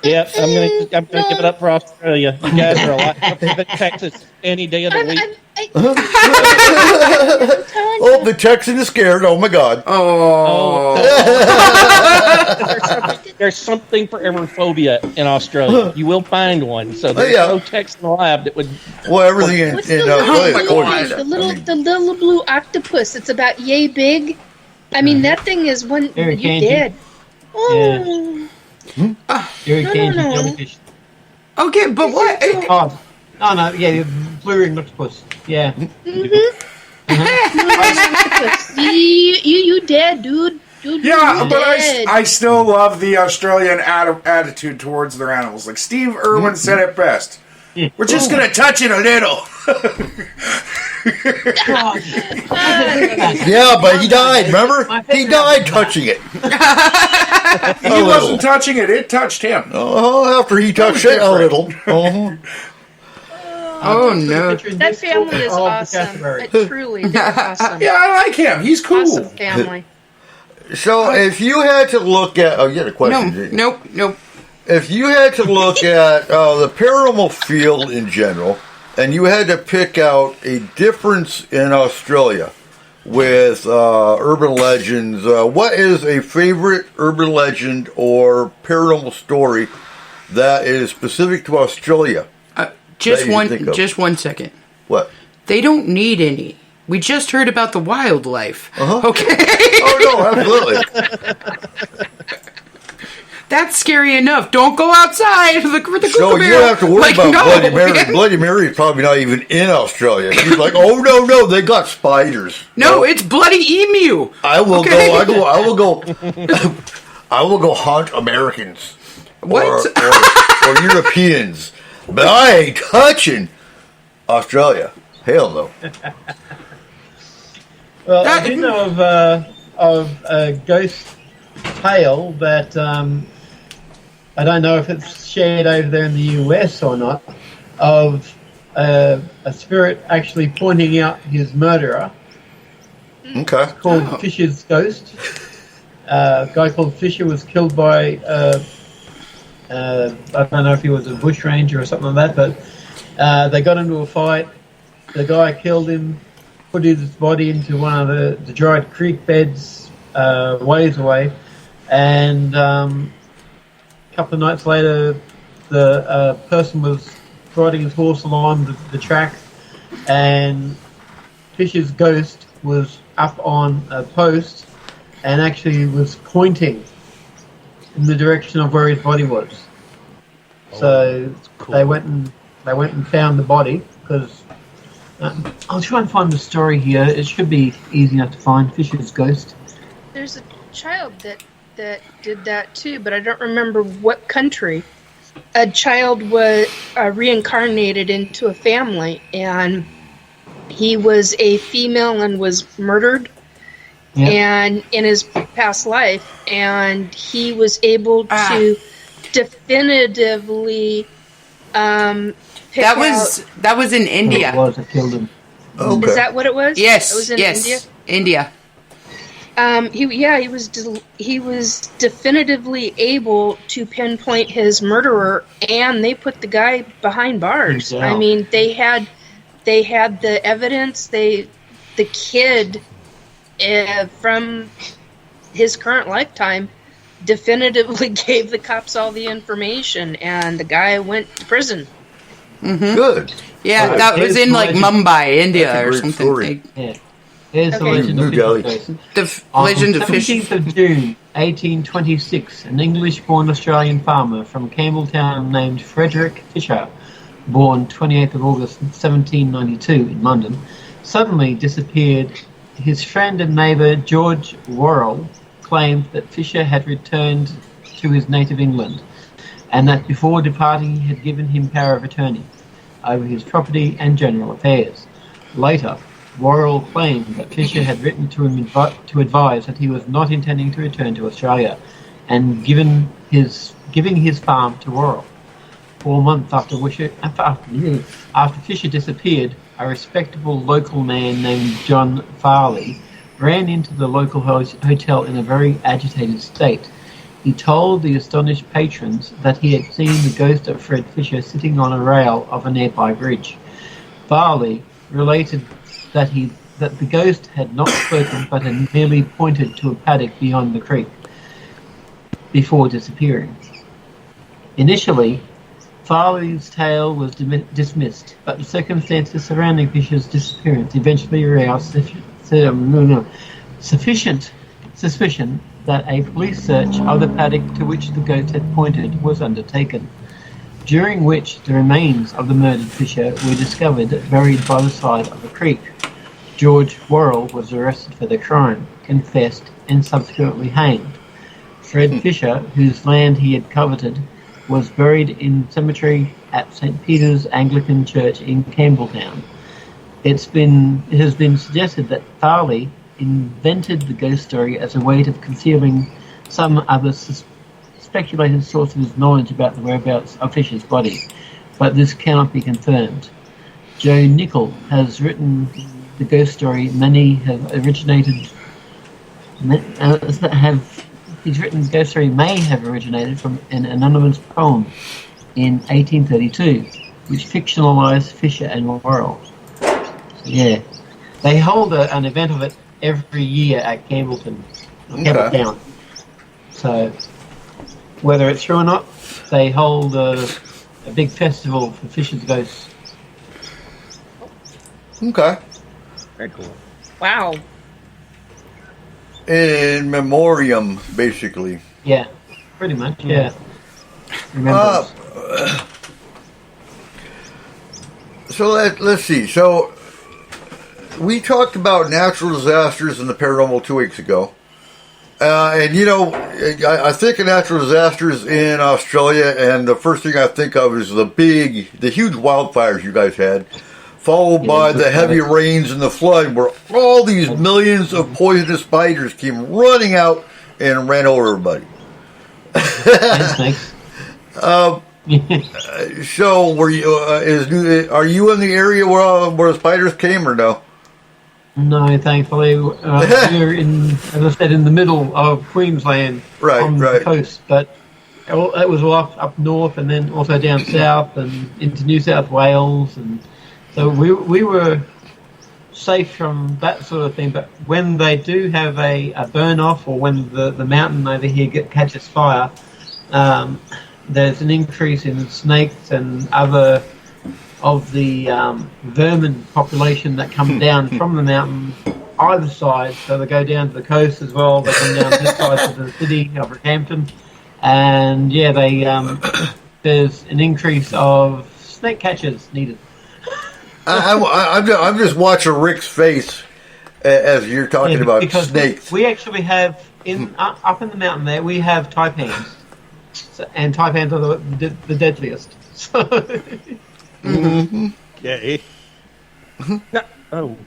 [SPEAKER 6] Yep, I'm gonna give it up for Australia. You guys are a lot better than Texas any day of the week.
[SPEAKER 3] Oh, the Texan is scared. Oh my God.
[SPEAKER 6] There's something for every phobia in Australia. You will find one. So there's no Texan alive that would.
[SPEAKER 3] Well, everything in
[SPEAKER 8] What's the little blue octopus? It's about yay big. I mean, that thing is one you dead. Oh.
[SPEAKER 7] Jellyfish.
[SPEAKER 5] Okay, but what?
[SPEAKER 7] No, yeah, blue ring octopus. Yeah.
[SPEAKER 8] You dead, dude.
[SPEAKER 4] Yeah, but I still love the Australian attitude towards their animals. Like Steve Irwin said it best. We're just going to touch it a little.
[SPEAKER 3] Yeah, but he died, remember? He died touching it.
[SPEAKER 4] He wasn't touching it, it touched him.
[SPEAKER 3] Oh, after he touched it a little.
[SPEAKER 5] Oh, no.
[SPEAKER 8] That family is awesome. Truly, they're awesome.
[SPEAKER 4] Yeah, I like him. He's cool.
[SPEAKER 8] Awesome family.
[SPEAKER 3] So, if you had to look at... Oh, you had a question.
[SPEAKER 5] Nope.
[SPEAKER 3] If you had to look at the paranormal field in general, and you had to pick out a difference in Australia with urban legends, what is a favorite urban legend or paranormal story that is specific to Australia?
[SPEAKER 5] Just 1 second.
[SPEAKER 3] What?
[SPEAKER 5] They don't need any. We just heard about the wildlife. Okay.
[SPEAKER 3] Oh, no, absolutely.
[SPEAKER 5] That's scary enough. Don't go outside. Look for the
[SPEAKER 3] So you don't have to worry about Bloody Mary. Bloody Mary is probably not even in Australia. She's like, oh no, they got spiders.
[SPEAKER 5] No, it's bloody emu.
[SPEAKER 3] I will go hunt Americans.
[SPEAKER 5] What?
[SPEAKER 3] Or Europeans. But I ain't touching Australia. Hell no.
[SPEAKER 7] Well, I do know of a ghost tale that I don't know if it's shared over there in the US or not, of a spirit actually pointing out his murderer.
[SPEAKER 3] Okay.
[SPEAKER 7] It's called Fisher's Ghost. A guy called Fisher was killed by I don't know if he was a bushranger or something like that, but they got into a fight. The guy killed him, put his body into one of the dried creek beds ways away, and a couple of nights later the person was riding his horse along the track, and Fisher's ghost was up on a post and actually was pointing in the direction of where his body was. So cool. They went and found the body, because I'll try and find the story here. It should be easy enough to find. Fisher's Ghost.
[SPEAKER 8] There's a child that did that too, but I don't remember what country. A child was reincarnated into a family, and he was a female and was murdered. Yeah. And in his past life, and he was able to definitively pick
[SPEAKER 5] that was in India.
[SPEAKER 7] It was, I killed him.
[SPEAKER 3] Okay.
[SPEAKER 8] Is that what it was?
[SPEAKER 5] Yes.
[SPEAKER 8] It was in
[SPEAKER 5] India.
[SPEAKER 8] He was definitively able to pinpoint his murderer, and they put the guy behind bars. I mean, they had the evidence. The kid from his current lifetime definitively gave the cops all the information, and the guy went to prison.
[SPEAKER 5] Mm-hmm.
[SPEAKER 3] Good.
[SPEAKER 5] Yeah, that was in like Mumbai, India, or something.
[SPEAKER 7] Yeah. Here's the legend of Fisher.
[SPEAKER 5] The legend of Fisher.
[SPEAKER 7] 17th of June, 1826, an English-born Australian farmer from Campbelltown named Frederick Fisher, born 28th of August 1792 in London, suddenly disappeared. His friend and neighbour George Worrell claimed that Fisher had returned to his native England, and that before departing he had given him power of attorney over his property and general affairs. Later, Worrell claimed that Fisher had written to him to advise that he was not intending to return to Australia, and giving his farm to Worrell. 4 months after Fisher disappeared, a respectable local man named John Farley ran into the local hotel in a very agitated state. He told the astonished patrons that he had seen the ghost of Fred Fisher sitting on a rail of a nearby bridge. Farley related that the ghost had not spoken but had merely pointed to a paddock beyond the creek before disappearing. Initially, Farley's tale was dismissed, but the circumstances surrounding Fisher's disappearance eventually aroused sufficient suspicion that a police search of the paddock to which the ghost had pointed was undertaken, during which the remains of the murdered Fisher were discovered buried by the side of a creek. George Worrell was arrested for the crime, confessed, and subsequently hanged. Fred Fisher, whose land he had coveted, was buried in cemetery at St. Peter's Anglican Church in Campbelltown. It has been suggested that Farley invented the ghost story as a way of concealing some other speculated source of his knowledge about the whereabouts of Fisher's body, but this cannot be confirmed. Joe Nichol has written the ghost story. He's written the ghost story may have originated from an anonymous poem in 1832, which fictionalized Fisher and Worrell. So, yeah, they hold an event of it every year at Campbelltown. So, whether it's true or not, they hold a big festival for Fisher's ghosts.
[SPEAKER 3] Okay.
[SPEAKER 6] Very cool.
[SPEAKER 8] Wow.
[SPEAKER 3] In memoriam, basically.
[SPEAKER 7] Yeah, pretty much, yeah. Remember.
[SPEAKER 3] So let's see. So we talked about natural disasters in the paranormal 2 weeks ago. And, you know, I think of natural disasters in Australia, and the first thing I think of is the huge wildfires you guys had, followed by the heavy rains and the flood, where all these millions of poisonous spiders came running out and ran over everybody. So, are you in the area where the spiders came, or no?
[SPEAKER 7] No, thankfully, we're as I said, in the middle of Queensland, on the coast. But it was all up north, and then also down south and into New South Wales, and so we were safe from that sort of thing. But when they do have a burn off, or when the mountain over here catches fire, there's an increase in snakes and other of the vermin population that come down from the mountain either side. So they go down to the coast as well. They come down this side to the city of Rockhampton, and yeah, there's an increase of snake catchers needed.
[SPEAKER 3] I'm just watching Rick's face as you're talking about snakes.
[SPEAKER 7] We actually have up in the mountain there. We have taipans, and taipans are the deadliest. So.
[SPEAKER 6] Mm-hmm. Yay. No.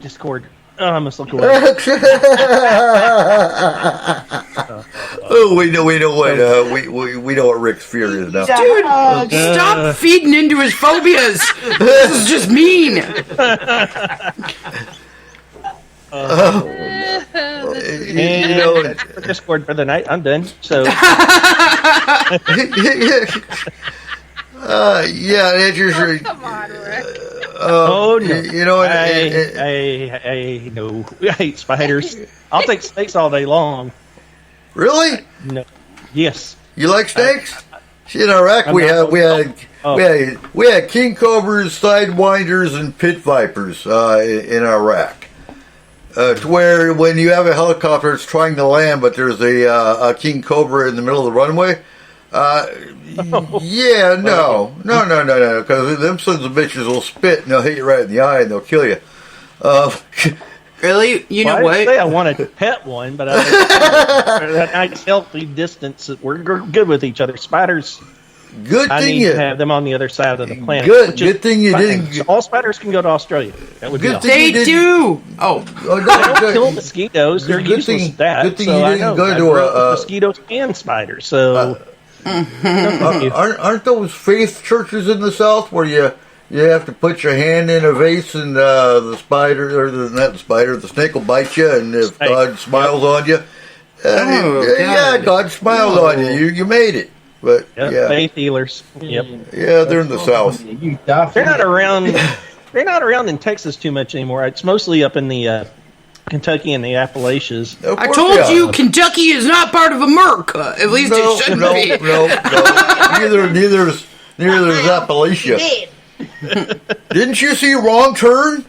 [SPEAKER 6] Discord. I must look away.
[SPEAKER 3] Oh, we know what Rick's fear is now.
[SPEAKER 5] Dude, stop feeding into his phobias. This is just mean.
[SPEAKER 6] Discord for the night. I'm done. So.
[SPEAKER 3] Yeah, it's usually.
[SPEAKER 8] Come on, Rick.
[SPEAKER 6] No!
[SPEAKER 3] You know,
[SPEAKER 6] I know. I hate spiders. I'll take snakes all day long.
[SPEAKER 3] Really?
[SPEAKER 6] No. Yes.
[SPEAKER 3] You like snakes? See, in Iraq, we had king cobras, sidewinders, and pit vipers in Iraq. To where when you have a helicopter, it's trying to land, but there's a king cobra in the middle of the runway. Yeah, no, because them sons of bitches will spit and they'll hit you right in the eye and they'll kill you.
[SPEAKER 5] Really? You know what?
[SPEAKER 6] I didn't say I wanted to pet one, but that nice healthy distance. We're good with each other. Spiders.
[SPEAKER 3] Good
[SPEAKER 6] I
[SPEAKER 3] thing
[SPEAKER 6] need
[SPEAKER 3] you
[SPEAKER 6] to have them on the other side of the planet.
[SPEAKER 3] Good thing you didn't.
[SPEAKER 6] So all spiders can go to Australia. That would be awesome.
[SPEAKER 5] They do. Oh,
[SPEAKER 6] they don't kill mosquitoes. They're useless at that.
[SPEAKER 3] Good thing
[SPEAKER 6] so
[SPEAKER 3] you
[SPEAKER 6] I
[SPEAKER 3] didn't
[SPEAKER 6] know.
[SPEAKER 3] go
[SPEAKER 6] I
[SPEAKER 3] to
[SPEAKER 6] grew up with mosquitoes and spiders. So
[SPEAKER 3] aren't those faith churches in the South where you have to put your hand in a vase and the spider, or not the spider, the snake will bite you, and if God smiles on you, Yeah, God smiled on you. You made it. But yeah,
[SPEAKER 6] faith healers. Yep.
[SPEAKER 3] Yeah, they're in the South.
[SPEAKER 6] They're not around. They're not around in Texas too much anymore. It's mostly up in the Kentucky and the Appalachians.
[SPEAKER 5] I told you Kentucky is not part of America. At least it shouldn't be.
[SPEAKER 3] No. Neither is Appalachia. Didn't you see Wrong Turn?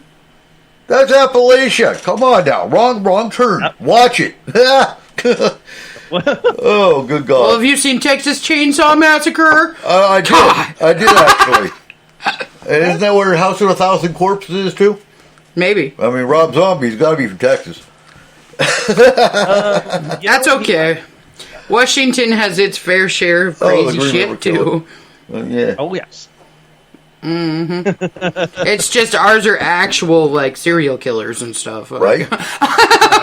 [SPEAKER 3] That's Appalachia. Come on now. Wrong turn. Watch it. Oh, good God.
[SPEAKER 5] Well, have you seen Texas Chainsaw Massacre?
[SPEAKER 3] I did. I did, actually. And isn't that where House of 1,000 Corpses is, too?
[SPEAKER 5] Maybe.
[SPEAKER 3] I mean, Rob Zombie's got to be from Texas.
[SPEAKER 5] That's okay. Washington has its fair share of crazy shit, too.
[SPEAKER 3] Yeah.
[SPEAKER 6] Oh, yes.
[SPEAKER 5] Mm-hmm. It's just ours are actual, like, serial killers and stuff.
[SPEAKER 3] Right?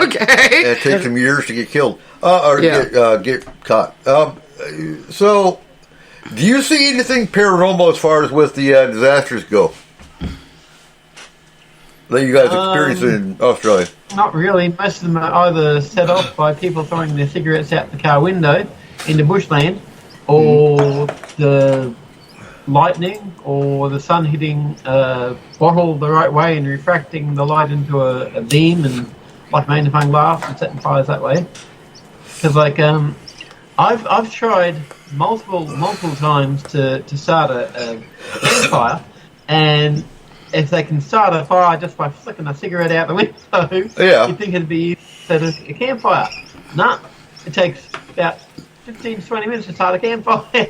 [SPEAKER 5] Okay.
[SPEAKER 3] It takes them years to get killed. Get caught. So, do you see anything paranormal as far as with the disasters go? That you guys experienced in Australia?
[SPEAKER 7] Not really. Most of them are either set off by people throwing their cigarettes out the car window into bushland, or the lightning, or the sun hitting a bottle the right way and refracting the light into a beam and like magnifying glass and setting fires that way. Because I've tried multiple times to start a campfire, and if they can start a fire just by flicking a cigarette out the window, you'd think it'd be easy to set a campfire. No, it takes about 15 to 20 minutes to start a campfire.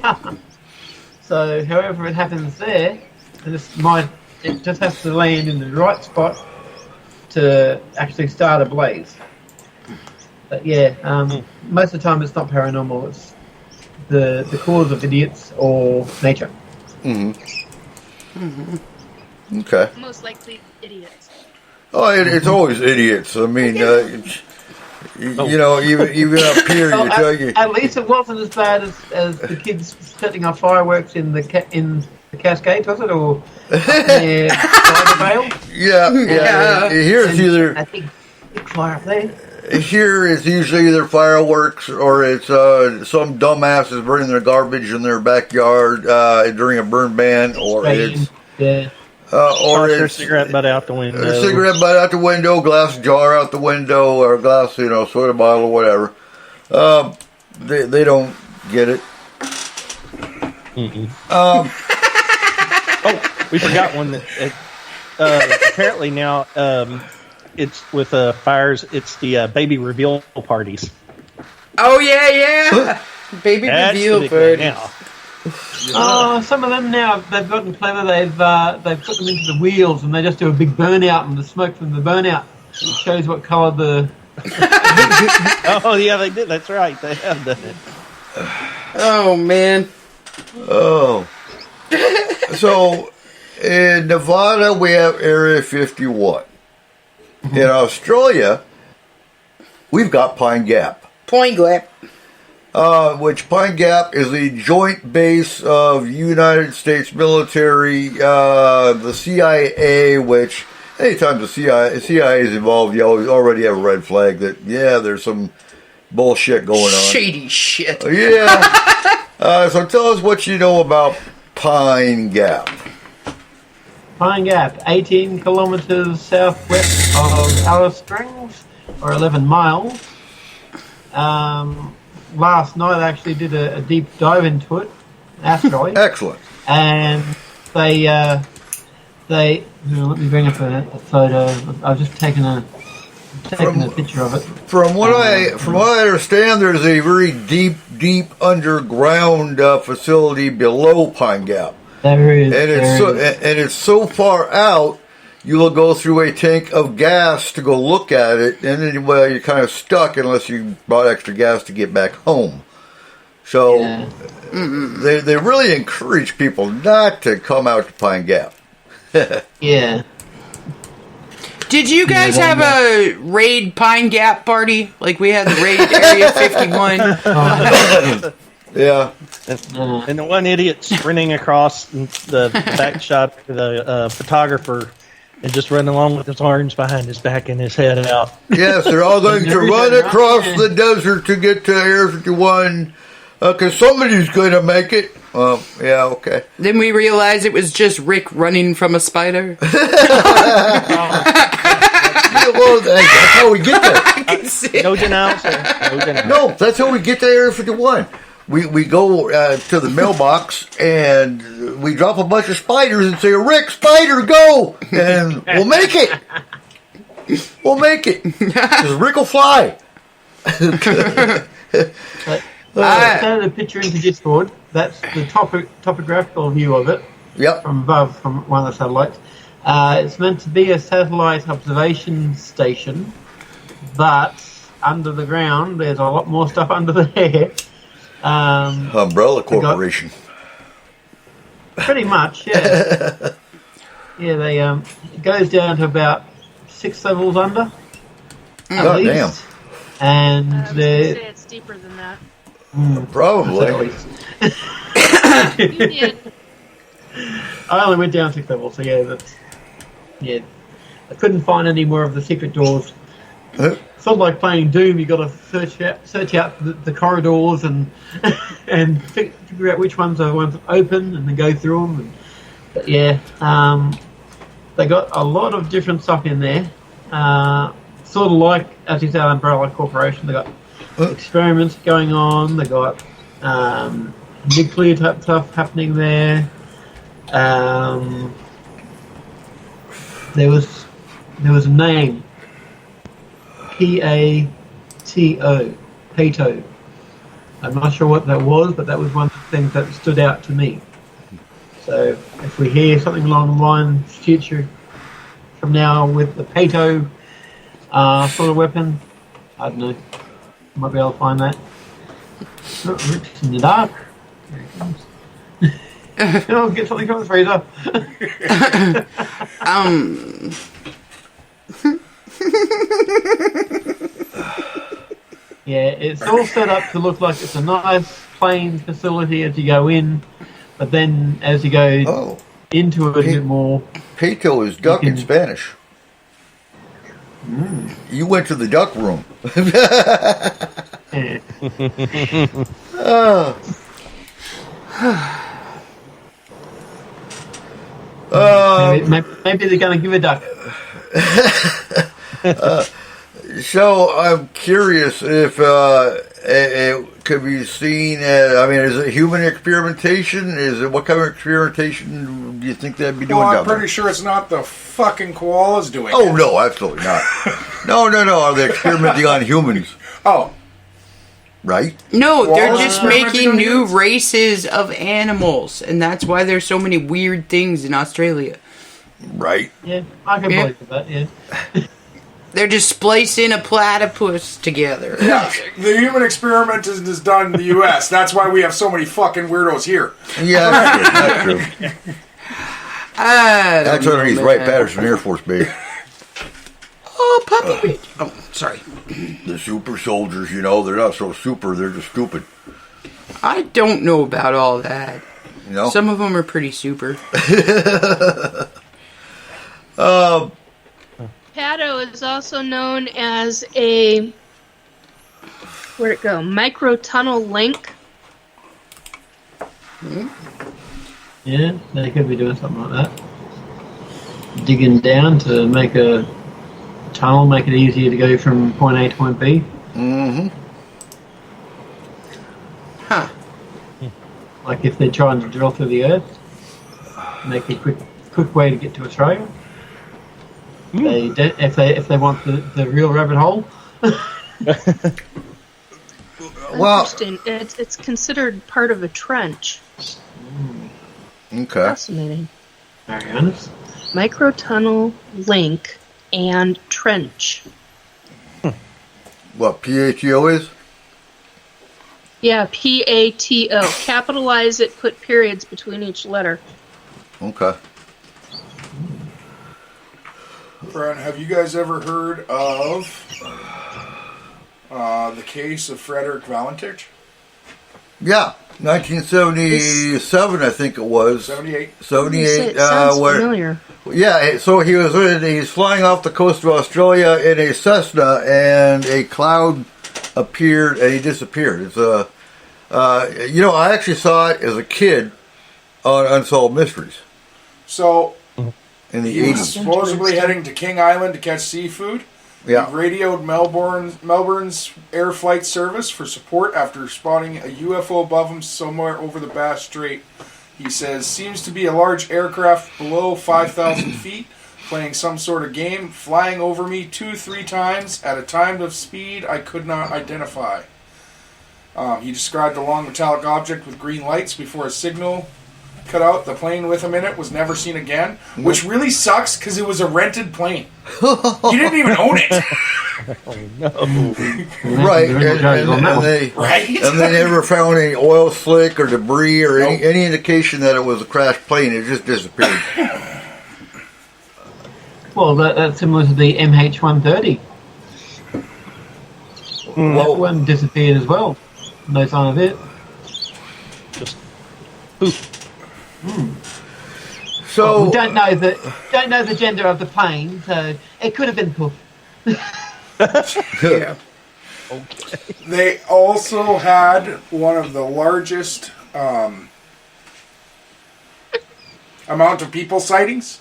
[SPEAKER 7] So, however it happens there, it just has to land in the right spot to actually start a blaze. But yeah, most of the time it's not paranormal. It's the cause of idiots or nature.
[SPEAKER 3] Okay.
[SPEAKER 8] Most likely idiots.
[SPEAKER 3] Oh, it's always idiots. I mean, you know, even up here,
[SPEAKER 7] At least it wasn't as bad as the kids setting off fireworks in the Cascades, was it, or Vale?
[SPEAKER 3] Yeah. Here it's either
[SPEAKER 7] I think big fire up there.
[SPEAKER 3] Here it's usually either fireworks or it's some dumbass is burning their garbage in their backyard during a burn ban, or it's or
[SPEAKER 6] their
[SPEAKER 3] it's
[SPEAKER 6] cigarette butt out the window.
[SPEAKER 3] A cigarette butt out the window, glass jar out the window, or glass, soda bottle or whatever. They don't get it.
[SPEAKER 6] Oh, we forgot one that apparently now it's with fires. It's the baby reveal parties.
[SPEAKER 5] Oh yeah. Baby reveal parties.
[SPEAKER 6] Now.
[SPEAKER 7] Some of them now they've gotten clever. They've put them into the wheels and they just do a big burnout, and the smoke from the burnout shows what colour the.
[SPEAKER 6] Oh yeah, they did. That's right. They have done it.
[SPEAKER 5] Oh man.
[SPEAKER 3] Oh. So in Nevada we have Area 51. In Australia, we've got Pine Gap. Which Pine Gap is the joint base of United States military, the CIA, which anytime the CIA is involved, you already have a red flag that, there's some bullshit going on.
[SPEAKER 5] Shady shit.
[SPEAKER 3] Yeah. So tell us what you know about Pine Gap.
[SPEAKER 7] Pine Gap, 18 kilometres southwest of Alice Springs, or 11 miles. Last night I actually did a deep dive into it, asteroid.
[SPEAKER 3] Excellent.
[SPEAKER 7] And they let me bring up a photo. I've just taken a picture of it.
[SPEAKER 3] From what I understand, there's a very deep underground facility below Pine Gap.
[SPEAKER 7] There is.
[SPEAKER 3] And it's so far out, you will go through a tank of gas to go look at it, and then you're kind of stuck unless you brought extra gas to get back home. So they really encourage people not to come out to Pine Gap.
[SPEAKER 7] Yeah.
[SPEAKER 5] Did you guys have a raid Pine Gap party? Like we had the raid Area 51?
[SPEAKER 3] Yeah.
[SPEAKER 6] And the one idiot sprinting across the back shot of the photographer and just run along with his arms behind his back and his head out.
[SPEAKER 3] Yes, they're all going to run across the desert to get to Area 51 because somebody's going to make it. Yeah, okay.
[SPEAKER 5] Then we realized it was just Rick running from a spider.
[SPEAKER 3] Well, that's how we get there.
[SPEAKER 6] No denial, sir. No denial.
[SPEAKER 3] No, that's how we get to Area 51. We go to the mailbox and we drop a bunch of spiders and say, Rick, spider, go! And we'll make it. We'll make it. Because Rick will fly.
[SPEAKER 7] Send a picture into Discord. That's the topographical view of it.
[SPEAKER 3] Yep.
[SPEAKER 7] From above, from one of the satellites. It's meant to be a satellite observation station, but under the ground, there's a lot more stuff under there.
[SPEAKER 3] Umbrella Corporation.
[SPEAKER 7] Pretty much, yeah. Yeah, they it goes down to about 6 levels under.
[SPEAKER 3] God damn.
[SPEAKER 7] And
[SPEAKER 8] I was gonna say it's deeper than that.
[SPEAKER 3] Probably.
[SPEAKER 8] You did.
[SPEAKER 7] I only went down 6 levels, so yeah. I couldn't find any more of the secret doors. It's not like playing Doom. You got to search out the corridors and and figure out which ones are the ones that open and then go through them. But yeah, they got a lot of different stuff in there. Sort of like, as you said, Umbrella Corporation. They got experiments going on. They got nuclear type stuff happening there. There was a name, PATO, Pato. I'm not sure what that was, but that was one of the things that stood out to me. So if we hear something along the lines future from now with the Pato sort of weapon, I don't know. Might be able to find that. Not Rick's in the dark. Here he comes. I'll get something from the freezer. Yeah, it's all set up to look like it's a nice, plain facility as you go in, but then as you go into it a bit more...
[SPEAKER 3] Pato is duck in Spanish. You went to the duck room.
[SPEAKER 7] Maybe they're going to give a duck.
[SPEAKER 3] So I'm curious if it could be seen as, I mean, is it human experimentation? Is it, what kind of experimentation do you think they'd be doing
[SPEAKER 4] Well, I'm
[SPEAKER 3] down there?
[SPEAKER 4] pretty sure it's not the fucking koalas doing it.
[SPEAKER 3] Oh, no, absolutely not. No. Are they experimenting on humans?
[SPEAKER 4] Oh.
[SPEAKER 3] Right?
[SPEAKER 5] No, they're
[SPEAKER 4] Koalas
[SPEAKER 5] just
[SPEAKER 4] experimenting
[SPEAKER 5] making
[SPEAKER 4] on
[SPEAKER 5] new
[SPEAKER 4] humans?
[SPEAKER 5] races of animals, and that's why there's so many weird things in Australia.
[SPEAKER 3] Right.
[SPEAKER 7] Yeah, I can believe that, yeah.
[SPEAKER 5] They're just splicing a platypus together.
[SPEAKER 4] Yeah, the human experiment is done in the U.S. That's why we have so many fucking weirdos here.
[SPEAKER 3] Yeah, that's true. That's underneath Wright-Patterson Air Force Base.
[SPEAKER 5] Oh, puppy beach. Oh, sorry.
[SPEAKER 3] The super soldiers, you know, they're not so super, they're just stupid.
[SPEAKER 5] I don't know about all that.
[SPEAKER 3] You know?
[SPEAKER 5] Some of them are pretty super.
[SPEAKER 8] Pato is also known as a, where'd it go? Microtunnel link.
[SPEAKER 7] Yeah, they could be doing something like that. Digging down to make a tunnel, make it easier to go from point A to point B.
[SPEAKER 3] Mm-hmm.
[SPEAKER 5] Huh.
[SPEAKER 7] Like if they're trying to drill through the earth, make a quick way to get to Australia. If they want the real rabbit hole.
[SPEAKER 3] Well,
[SPEAKER 8] Interesting. It's considered part of a trench.
[SPEAKER 3] okay.
[SPEAKER 8] Fascinating.
[SPEAKER 7] Very honest.
[SPEAKER 8] Microtunnel link and trench.
[SPEAKER 3] What, PATO is?
[SPEAKER 8] Yeah, PATO. Capitalize it, put periods between each letter.
[SPEAKER 3] Okay.
[SPEAKER 4] Brian, have you guys ever heard of the case of Frederick Valentich?
[SPEAKER 3] Yeah, 1977, I think it was.
[SPEAKER 4] 78.
[SPEAKER 3] 78.
[SPEAKER 8] Sounds familiar.
[SPEAKER 3] Yeah, so he's flying off the coast of Australia in a Cessna, and a cloud appeared, and he disappeared. It's I actually saw it as a kid on Unsolved Mysteries
[SPEAKER 4] So
[SPEAKER 3] in the
[SPEAKER 4] he was
[SPEAKER 3] 80s.
[SPEAKER 4] supposedly heading to King Island to catch seafood.
[SPEAKER 3] Yeah.
[SPEAKER 4] He radioed Melbourne's air flight service for support after spotting a UFO above him somewhere over the Bass Strait. He says, seems to be a large aircraft below 5,000 feet, playing some sort of game, flying over me 2-3 times at a time of speed I could not identify. He described a long metallic object with green lights before a signal cut out. The plane with him in it was never seen again, which really sucks because it was a rented plane. He didn't even own it.
[SPEAKER 3] Right, and they never found any oil slick or debris or any indication that it was a crashed plane. It just disappeared.
[SPEAKER 7] Well, that's similar to the MH130. That one disappeared as well. No sign of it.
[SPEAKER 6] Just poof.
[SPEAKER 3] So
[SPEAKER 7] we don't know the gender of the plane, so it could have been poof.
[SPEAKER 5] Yeah.
[SPEAKER 6] Okay.
[SPEAKER 4] They also had one of the largest amount of people sightings.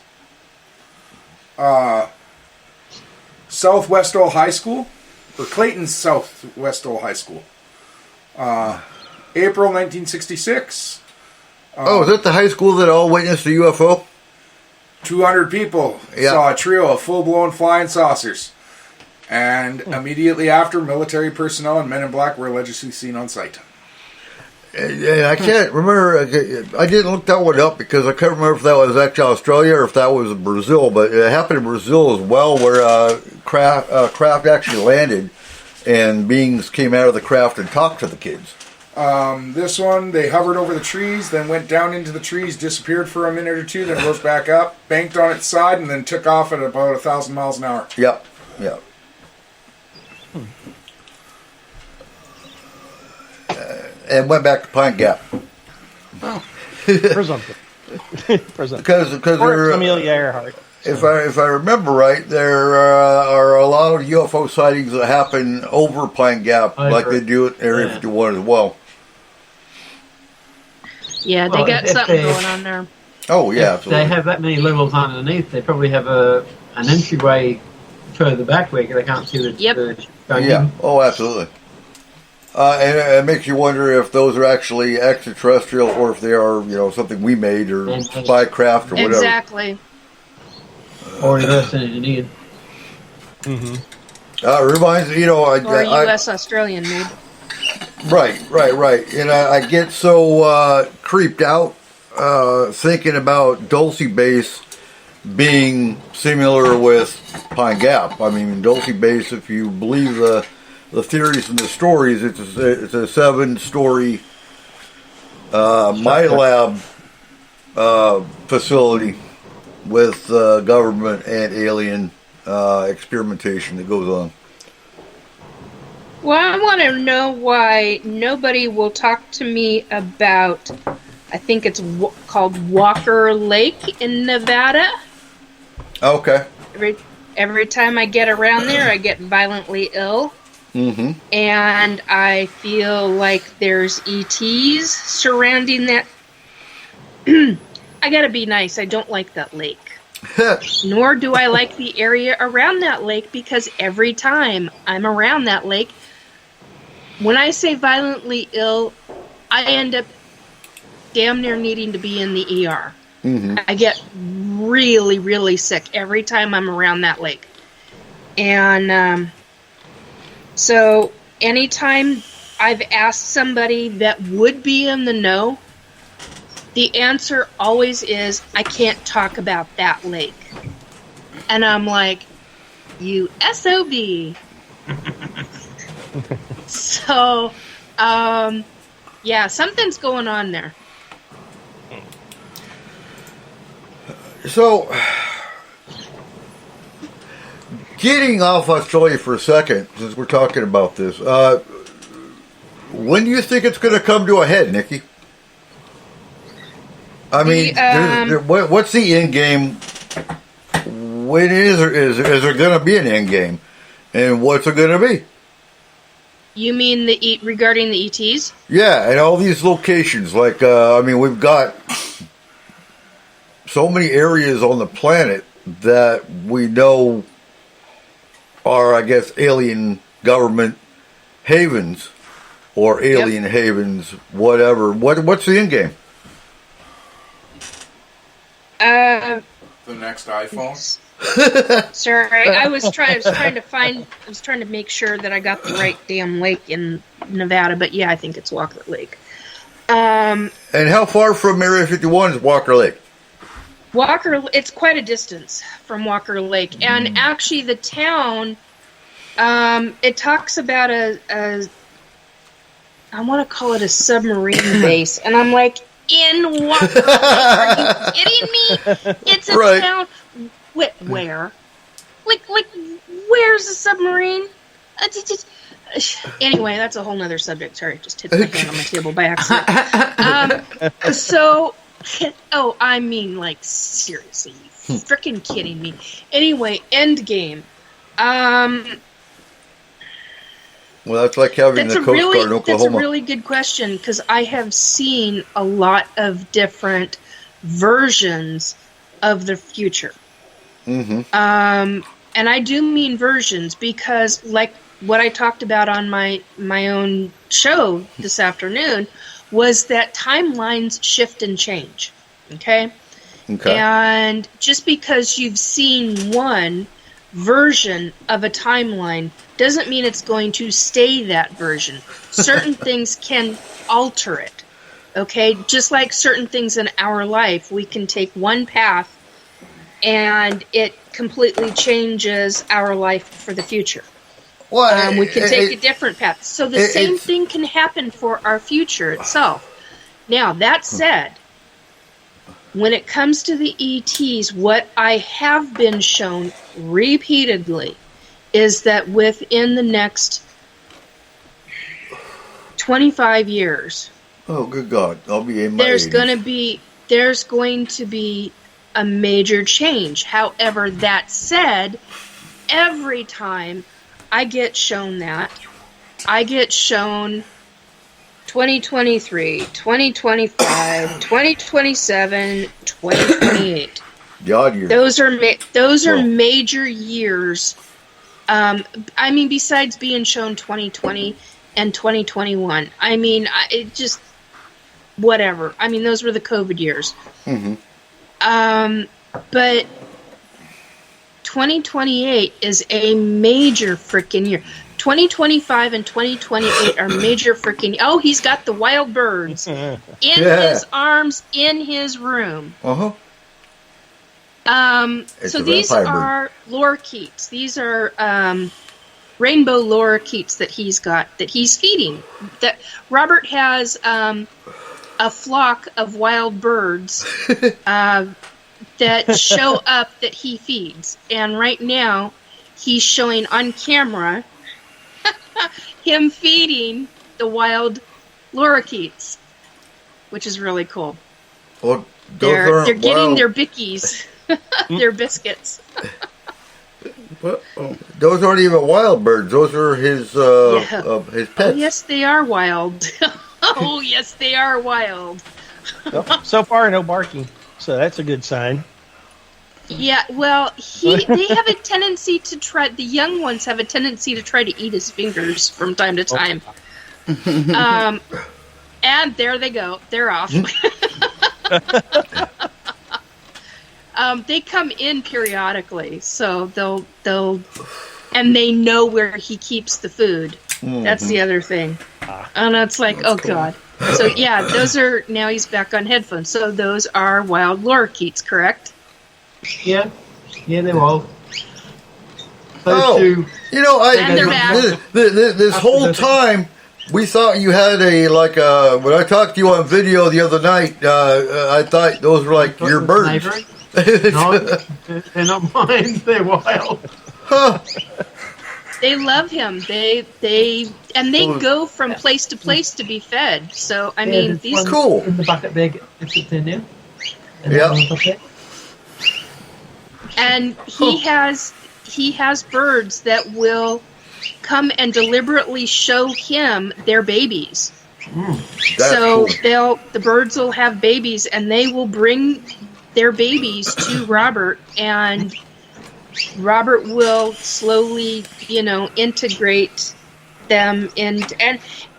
[SPEAKER 4] Southwestall High School, or Clayton's Southwestall High School. April 1966.
[SPEAKER 3] is that the high school that all witnessed the UFO?
[SPEAKER 4] 200 people
[SPEAKER 3] Yeah.
[SPEAKER 4] saw a trio of full-blown flying saucers. And immediately after, military personnel and men in black were allegedly seen on site.
[SPEAKER 3] And I can't remember. I didn't look that one up because I couldn't remember if that was actually Australia or if that was Brazil. But it happened in Brazil as well, where craft actually landed, and beings came out of the craft and talked to the kids.
[SPEAKER 4] This one, they hovered over the trees, then went down into the trees, disappeared for a minute or two, then rose back up, banked on its side, and then took off at about 1,000 miles an hour.
[SPEAKER 3] Yep. And went back to Pine Gap.
[SPEAKER 6] Presumptive.
[SPEAKER 3] Because
[SPEAKER 6] Or Amelia Earhart.
[SPEAKER 3] if I remember right, there are a lot of UFO sightings that happen over Pine Gap, like they do at Area 51 as well.
[SPEAKER 8] Yeah, they got something going on there.
[SPEAKER 3] Oh yeah,
[SPEAKER 7] If they have that many levels underneath, they probably have an entryway further back where they can't see the going
[SPEAKER 3] yeah.
[SPEAKER 7] in.
[SPEAKER 3] Oh, absolutely. And it makes you wonder if those are actually extraterrestrial or if they are, something we made or spycraft or whatever.
[SPEAKER 8] Exactly.
[SPEAKER 7] Or reverse engineered.
[SPEAKER 3] Reminds me,
[SPEAKER 8] Or U.S. Australian made.
[SPEAKER 3] Right. And I get so creeped out thinking about Dulce Base being similar with Pine Gap. I mean, Dulce Base, if you believe the theories and the stories, it's a 7-story MyLab facility with government and alien experimentation that goes on.
[SPEAKER 8] Well, I want to know why nobody will talk to me about, I think it's called Walker Lake in Nevada.
[SPEAKER 3] Okay.
[SPEAKER 8] Every time I get around there, I get violently ill.
[SPEAKER 3] Mm-hmm.
[SPEAKER 8] And I feel like there's ETs surrounding that. I gotta be nice. I don't like that lake. Nor do I like the area around that lake, because every time I'm around that lake, when I say violently ill, I end up damn near needing to be in the ER.
[SPEAKER 3] Mm-hmm.
[SPEAKER 8] I get really, really sick every time I'm around that lake. And so anytime I've asked somebody that would be in the know, the answer always is, I can't talk about that lake. And I'm like, you SOB. So, yeah, something's going on there.
[SPEAKER 3] So, getting off Australia for a second, since we're talking about this, when do you think it's going to come to a head, Nikki? I mean, what's the end game? When is there going to be an end game? And what's it going to be?
[SPEAKER 8] You mean regarding the ETs?
[SPEAKER 3] Yeah, and all these locations. Like, we've got so many areas on the planet that we know are, I guess, alien government havens or alien havens, whatever. What's the end game?
[SPEAKER 4] The next iPhone.
[SPEAKER 8] Sorry, I was trying to make sure that I got the right damn lake in Nevada, but yeah, I think it's Walker Lake.
[SPEAKER 3] And how far from Area 51 is Walker Lake?
[SPEAKER 8] It's quite a distance from Walker Lake, and actually the town, it talks about I want to call it a submarine base, and I'm like, in Walker Lake? Are you kidding me? It's a town. Where? Like, where's the submarine? Anyway, that's a whole nother subject. Sorry, just hit my hand on my table by accident. Like, seriously, you freaking kidding me? Anyway, end game.
[SPEAKER 3] Well, that's like having the Coast Guard in Oklahoma.
[SPEAKER 8] That's a really good question, because I have seen a lot of different versions of the future.
[SPEAKER 3] Mm-hmm.
[SPEAKER 8] And I do mean versions, because like what I talked about on my own show this afternoon was that timelines shift and change. Okay? And just because you've seen one version of a timeline doesn't mean it's going to stay that version. Certain things can alter it. Okay? Just like certain things in our life, we can take one path and it completely changes our life for the future.
[SPEAKER 3] Well,
[SPEAKER 8] we can take a different path. So the same thing can happen for our future itself. Now, that said, when it comes to the ETs, what I have been shown repeatedly is that within the next 25 years...
[SPEAKER 3] Oh, good God. I'll be in my
[SPEAKER 8] There's
[SPEAKER 3] 80s.
[SPEAKER 8] going to be a major change. However, that said, every time I get shown that, I get shown 2023, 2025, 2027, 2028.
[SPEAKER 3] The odd years.
[SPEAKER 8] Those are major years. Besides being shown 2020 and 2021. It just whatever. Those were the COVID years.
[SPEAKER 3] Mm-hmm.
[SPEAKER 8] But 2028 is a major freaking year. 2025 and 2028 are major freaking... Oh, he's got the wild birds in his arms, in his room.
[SPEAKER 3] Uh-huh.
[SPEAKER 8] So these are lorikeets. These are rainbow lorikeets that he's got, that he's feeding. That Robert has a flock of wild birds that show up that he feeds. And right now, he's showing on camera him feeding the wild lorikeets, which is really cool.
[SPEAKER 3] Well,
[SPEAKER 8] they're getting their bickies, their biscuits.
[SPEAKER 3] Those aren't even wild birds. Those are his his pets.
[SPEAKER 8] Oh, yes, they are wild. Oh, yes, they are wild.
[SPEAKER 6] So far, no barking, so that's a good sign.
[SPEAKER 8] Yeah, well, they have a tendency to try. The young ones have a tendency to try to eat his fingers from time to time. And there they go. They're off. They come in periodically, so they'll and they know where he keeps the food. Mm-hmm. That's the other thing. And it's like, that's cool. God. So yeah, those are, now he's back on headphones. So those are wild lorikeets, correct?
[SPEAKER 7] Yeah, they're wild.
[SPEAKER 3] This whole time we thought you had when I talked to you on video the other night, I thought those were like your birds.
[SPEAKER 7] No, they're not mine. They're wild.
[SPEAKER 3] Huh.
[SPEAKER 8] They love him. They go from place to place to be fed. So I mean,
[SPEAKER 7] there's
[SPEAKER 8] these
[SPEAKER 7] one
[SPEAKER 3] Cool.
[SPEAKER 7] in the bucket bag. It's in there. And
[SPEAKER 3] Yeah.
[SPEAKER 7] then on top there.
[SPEAKER 8] and he has birds that will come and deliberately show him their babies.
[SPEAKER 3] That's
[SPEAKER 8] So
[SPEAKER 3] cool.
[SPEAKER 8] the birds will have babies, and they will bring their babies to Robert, and Robert will slowly, integrate them and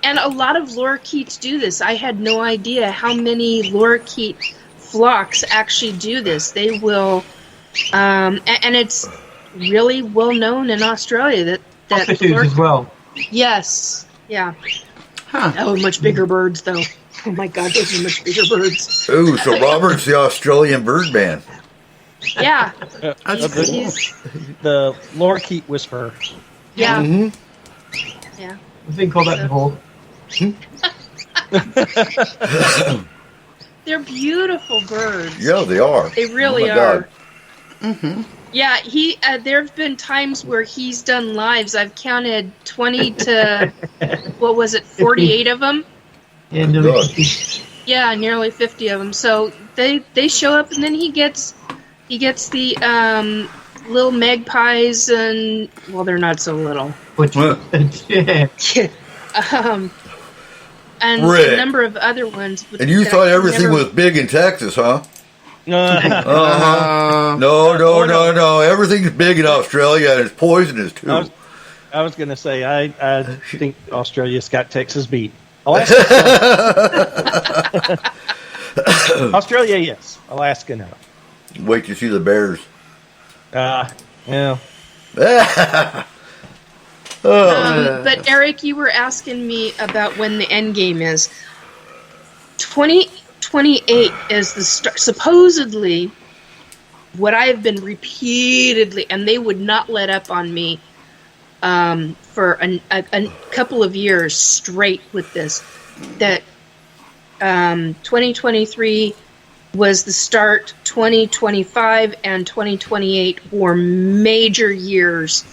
[SPEAKER 8] a lot of lorikeets do this. I had no idea how many lorikeet flocks actually do this. They will, and it's really well known in Australia that
[SPEAKER 7] Cockatoos as well.
[SPEAKER 8] Yes, yeah.
[SPEAKER 5] Huh.
[SPEAKER 8] Oh, much bigger birds though. Oh my God, those are much bigger birds.
[SPEAKER 3] Ooh, so Robert's the Australian bird man.
[SPEAKER 8] Yeah,
[SPEAKER 6] The, the lorikeet whisperer.
[SPEAKER 8] yeah,
[SPEAKER 3] Mm-hmm.
[SPEAKER 8] yeah.
[SPEAKER 7] I've been called that before.
[SPEAKER 8] They're beautiful birds.
[SPEAKER 3] Yeah, they are.
[SPEAKER 8] They really
[SPEAKER 3] Oh my
[SPEAKER 8] are.
[SPEAKER 3] God.
[SPEAKER 5] Mm-hmm.
[SPEAKER 8] Yeah, there have been times where he's done lives. I've counted 20 to, 48 of them?
[SPEAKER 7] Yeah, nearly
[SPEAKER 3] God.
[SPEAKER 7] 50.
[SPEAKER 8] Yeah, nearly 50 of them. So they show up, and then he gets the little magpies, and well, they're not so little.
[SPEAKER 7] Which, yeah.
[SPEAKER 8] And
[SPEAKER 3] Rick.
[SPEAKER 8] a number of other ones.
[SPEAKER 3] And you
[SPEAKER 8] that
[SPEAKER 3] thought everything
[SPEAKER 8] never-
[SPEAKER 3] was big in Texas, huh?
[SPEAKER 6] Uh,
[SPEAKER 3] No. Everything's big in Australia, and it's poisonous too.
[SPEAKER 6] I was going to say, I think Australia's got Texas beat. Alaska, Australia, yes. Alaska, no.
[SPEAKER 3] Wait till you see the bears.
[SPEAKER 6] Yeah.
[SPEAKER 8] But Eric, you were asking me about when the end game is. 2028 is the start. Supposedly, what I have been repeatedly, and they would not let up on me for a couple of years straight with this, that 2023 was the start. 2025 and 2028 were major years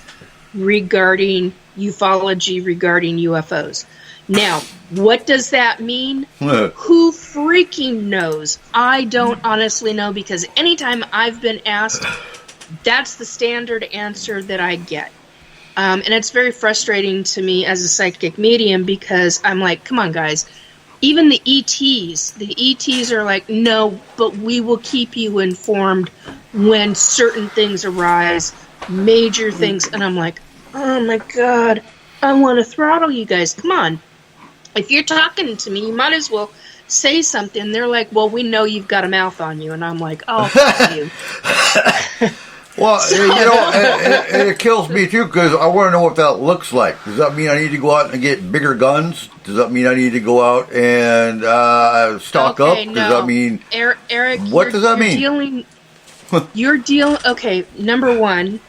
[SPEAKER 8] regarding ufology, regarding UFOs. Now, what does that mean? Who freaking knows? I don't honestly know, because anytime I've been asked, that's the standard answer that I get. And it's very frustrating to me as a psychic medium, because I'm like, come on, guys. Even the ETs are like, no, but we will keep you informed when certain things arise, major things. And I'm like, oh my God, I want to throttle you guys. Come on. If you're talking to me, you might as well say something. They're like, well, we know you've got a mouth on you. And I'm like, oh, fuck you.
[SPEAKER 3] Well, it kills me too, because I want to know what that looks like. Does that mean I need to go out and get bigger guns? Does that mean I need to go out and stock up? Does that mean
[SPEAKER 8] Eric?
[SPEAKER 3] What does that mean?
[SPEAKER 8] You're dealing. Okay, number one,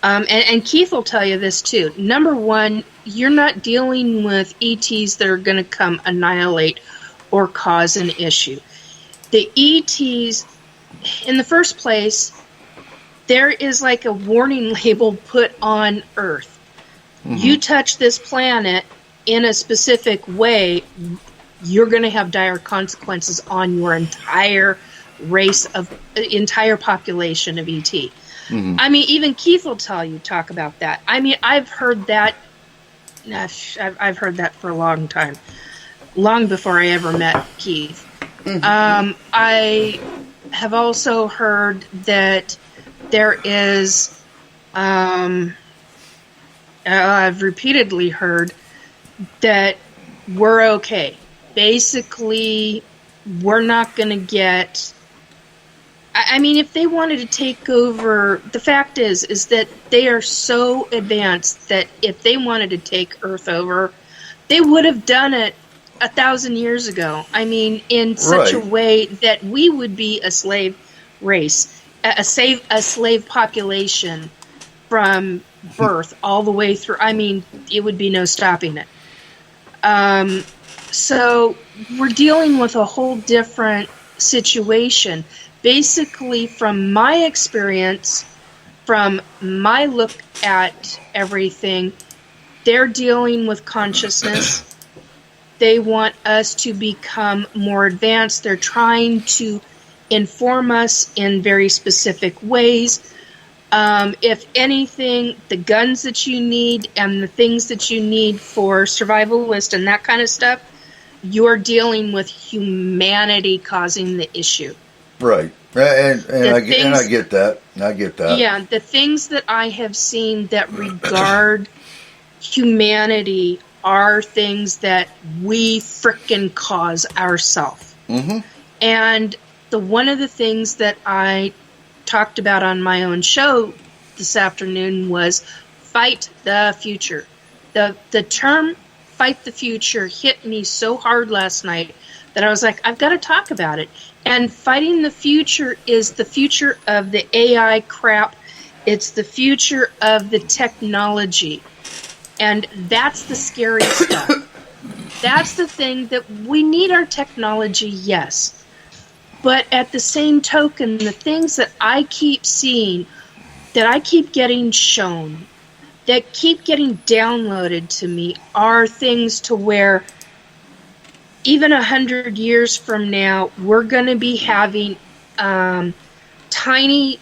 [SPEAKER 8] and Keith will tell you this too. Number one, you're not dealing with ETs that are going to come annihilate or cause an issue. The ETs, in the first place, there is like a warning label put on Earth. Mm-hmm. You touch this planet in a specific way, you're going to have dire consequences on your entire entire population of ET. Mm-hmm. I mean, even Keith will talk about that. I mean, I've heard that. I've heard that for a long time, long before I ever met Keith. Mm-hmm. I have also heard that there is, I've repeatedly heard that we're okay. Basically, we're not going to get... I mean, if they wanted to take over... The fact is that they are so advanced that if they wanted to take Earth over, they would have done it 1,000 years ago. I mean, in such a way that we would be a slave race. A slave population from birth all the way through. I mean, it would be no stopping it. So we're dealing with a whole different situation. Basically, from my experience, from my look at everything, they're dealing with consciousness. They want us to become more advanced. They're trying to inform us in very specific ways. If anything, the guns that you need and the things that you need for survivalist and that kind of stuff, you're dealing with humanity causing the issue.
[SPEAKER 3] Right. And I get that. I get that.
[SPEAKER 8] Yeah, the things that I have seen that regard humanity are things that we frickin' cause ourselves.
[SPEAKER 3] Mm-hmm.
[SPEAKER 8] And one of the things that I talked about on my own show this afternoon was fight the future. The term fight the future hit me so hard last night that I was like, I've got to talk about it. And fighting the future is the future of the AI crap. It's the future of the technology. And that's the scary stuff. That's the thing that we need our technology, yes. But at the same token, the things that I keep seeing, that I keep getting shown, that keep getting downloaded to me are things to where even 100 years from now, we're going to be having tiny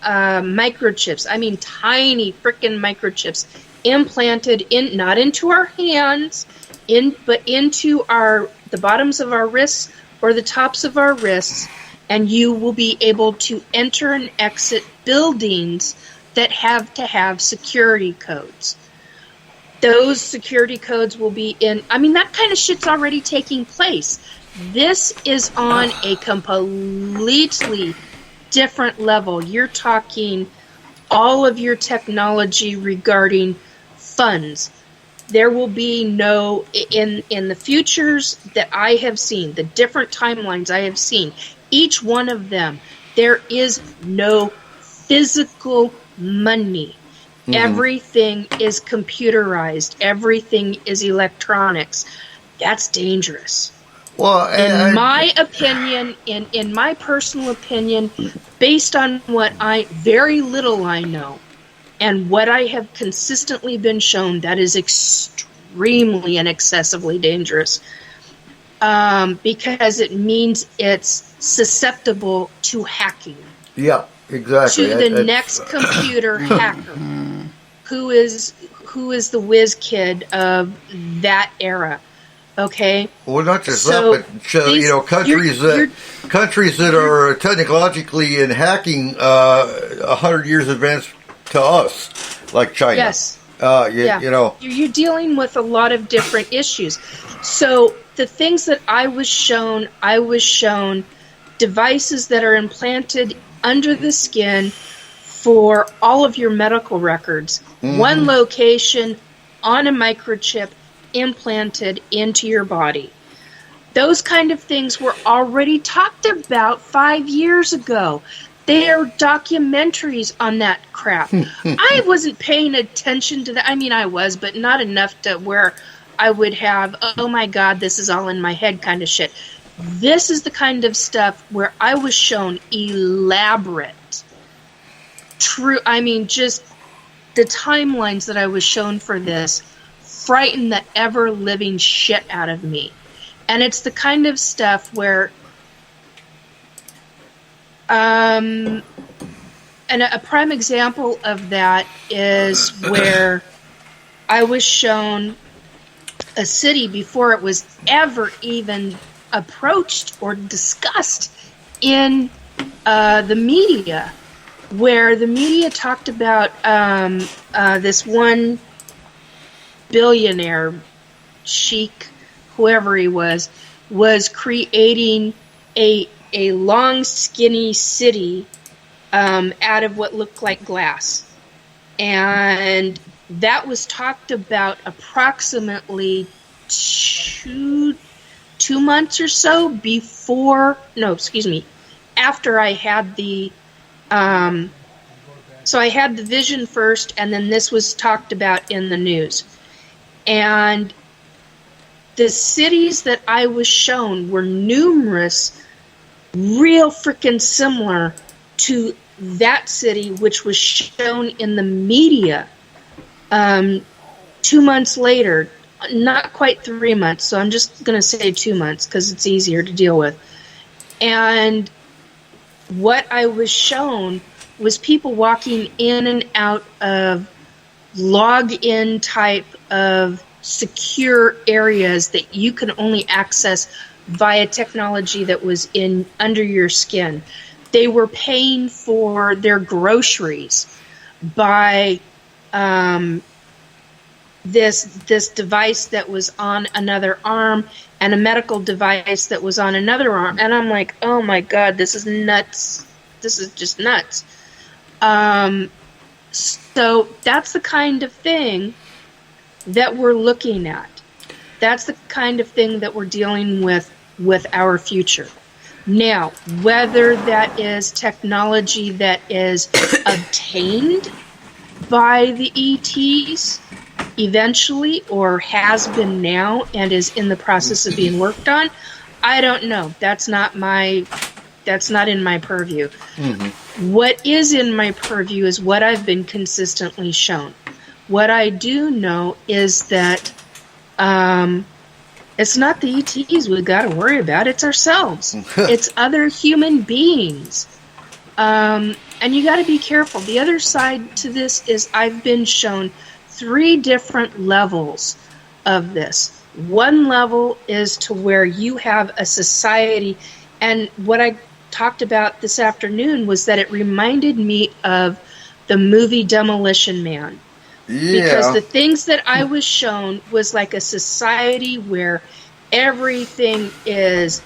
[SPEAKER 8] microchips. I mean, tiny freaking microchips implanted in, not into our hands, but into the bottoms of our wrists or the tops of our wrists, and you will be able to enter and exit buildings that have to have security codes. Those security codes will be in, I mean, that kind of shit's already taking place. This is on a completely different level. You're talking all of your technology regarding funds. There will be no, in the futures that I have seen, the different timelines I have seen, each one of them, there is no physical money. Mm-hmm. Everything is computerized. Everything is electronics. That's dangerous.
[SPEAKER 3] Well,
[SPEAKER 8] in my opinion, in my personal opinion, based on what very little I know, and what I have consistently been shown, that is extremely and excessively dangerous, because it means it's susceptible to hacking.
[SPEAKER 3] Yeah, exactly.
[SPEAKER 8] To the next computer hacker, who is the whiz kid of that era. Okay.
[SPEAKER 3] Well, not just that, but countries that are technologically in hacking 100 years advanced to us, like China.
[SPEAKER 8] Yes.
[SPEAKER 3] You're
[SPEAKER 8] dealing with a lot of different issues. So the things that I was shown devices that are implanted under the skin for all of your medical records. Mm-hmm. One location on a microchip implanted into your body. Those kind of things were already talked about 5 years ago. There are documentaries on that crap. I wasn't paying attention to that. I mean, I was, but not enough to where I would have, oh my God, this is all in my head kind of shit. This is the kind of stuff where I was shown elaborate, just the timelines that I was shown for this frightened the ever-living shit out of me. And it's the kind of stuff where, and a prime example of that is where I was shown a city before it was ever even approached or discussed in the media, where the media talked about this one billionaire, sheik, whoever he was creating a long, skinny city out of what looked like glass. And that was talked about approximately two months or so after I had the so I had the vision first, and then this was talked about in the news. And the cities that I was shown were numerous, real freaking similar to that city, which was shown in the media 2 months later, not quite 3 months, so I'm just going to say 2 months because it's easier to deal with. And what I was shown was people walking in and out of log-in type of secure areas that you can only access via technology that was in under your skin. They were paying for their groceries by this device that was on another arm and a medical device that was on another arm. And I'm like, oh my God, this is nuts. This is just nuts. So that's the kind of thing that we're looking at. That's the kind of thing that we're dealing with our future. Now, whether that is technology that is obtained by the ETs eventually or has been now and is in the process of being worked on, I don't know. That's not in my purview. Mm-hmm. What is in my purview is what I've been consistently shown. What I do know is that it's not the ETs we've got to worry about. It's ourselves. It's other human beings. And you got to be careful. The other side to this is I've been shown 3 different levels of this. One level is to where you have a society, and what I talked about this afternoon was that it reminded me of the movie Demolition Man. Yeah. Because the things that I was shown was like a society where everything is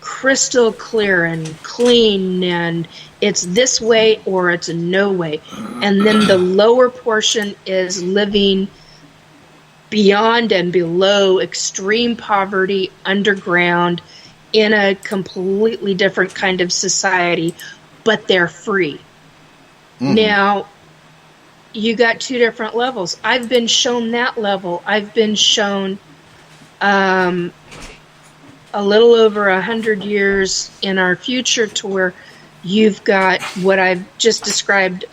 [SPEAKER 8] crystal clear and clean, and it's this way or it's no way. And then the lower portion is living beyond and below extreme poverty, underground, in a completely different kind of society, but they're free. Mm-hmm. Now, you got 2 different levels. I've been shown that level. I've been shown a little over 100 years in our future to where you've got what I've just described,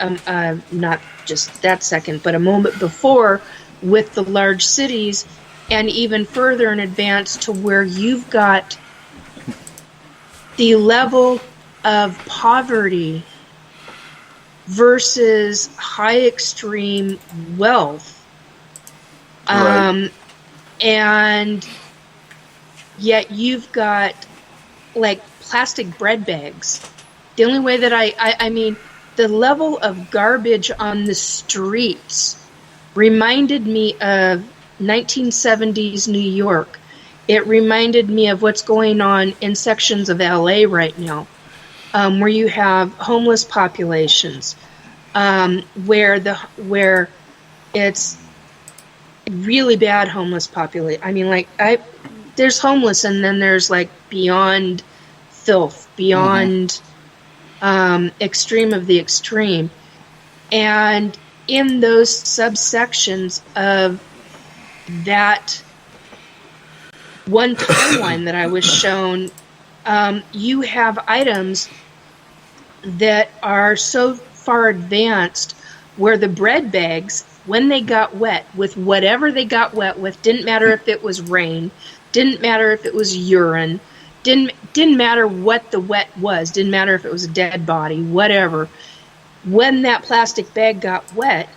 [SPEAKER 8] not just that second, but a moment before with the large cities, and even further in advance to where you've got the level of poverty versus high extreme wealth. Right. And yet you've got like plastic bread bags. The only way that I mean, the level of garbage on the streets reminded me of 1970s New York. It reminded me of what's going on in sections of LA right now, where you have homeless populations, where it's really bad homeless population. I mean, there's homeless, and then there's like beyond filth, beyond extreme of the extreme, and in those subsections of that one timeline that I was shown, you have items that are so far advanced where the bread bags, when they got wet with whatever they got wet with, didn't matter if it was rain, didn't matter if it was urine, didn't matter what the wet was, didn't matter if it was a dead body, whatever. When that plastic bag got wet,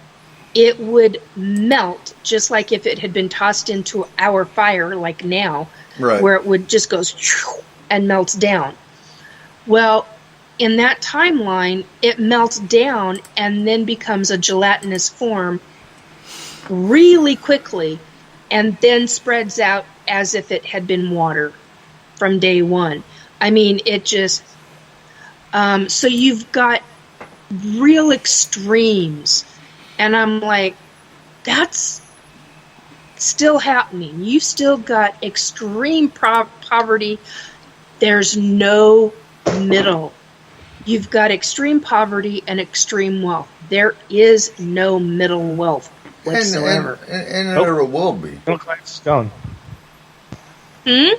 [SPEAKER 8] it would melt, just like if it had been tossed into our fire, like now, right, where it would just go and melts down. Well, in that timeline, it melts down and then becomes a gelatinous form really quickly, and then spreads out as if it had been water from day one. I mean, it just... so you've got real extremes. And I'm like, that's still happening. You've still got extreme poverty. There's no middle. You've got extreme poverty and extreme wealth. There is no middle wealth whatsoever.
[SPEAKER 3] And there will be.
[SPEAKER 6] Middle class is gone.
[SPEAKER 8] Hmm?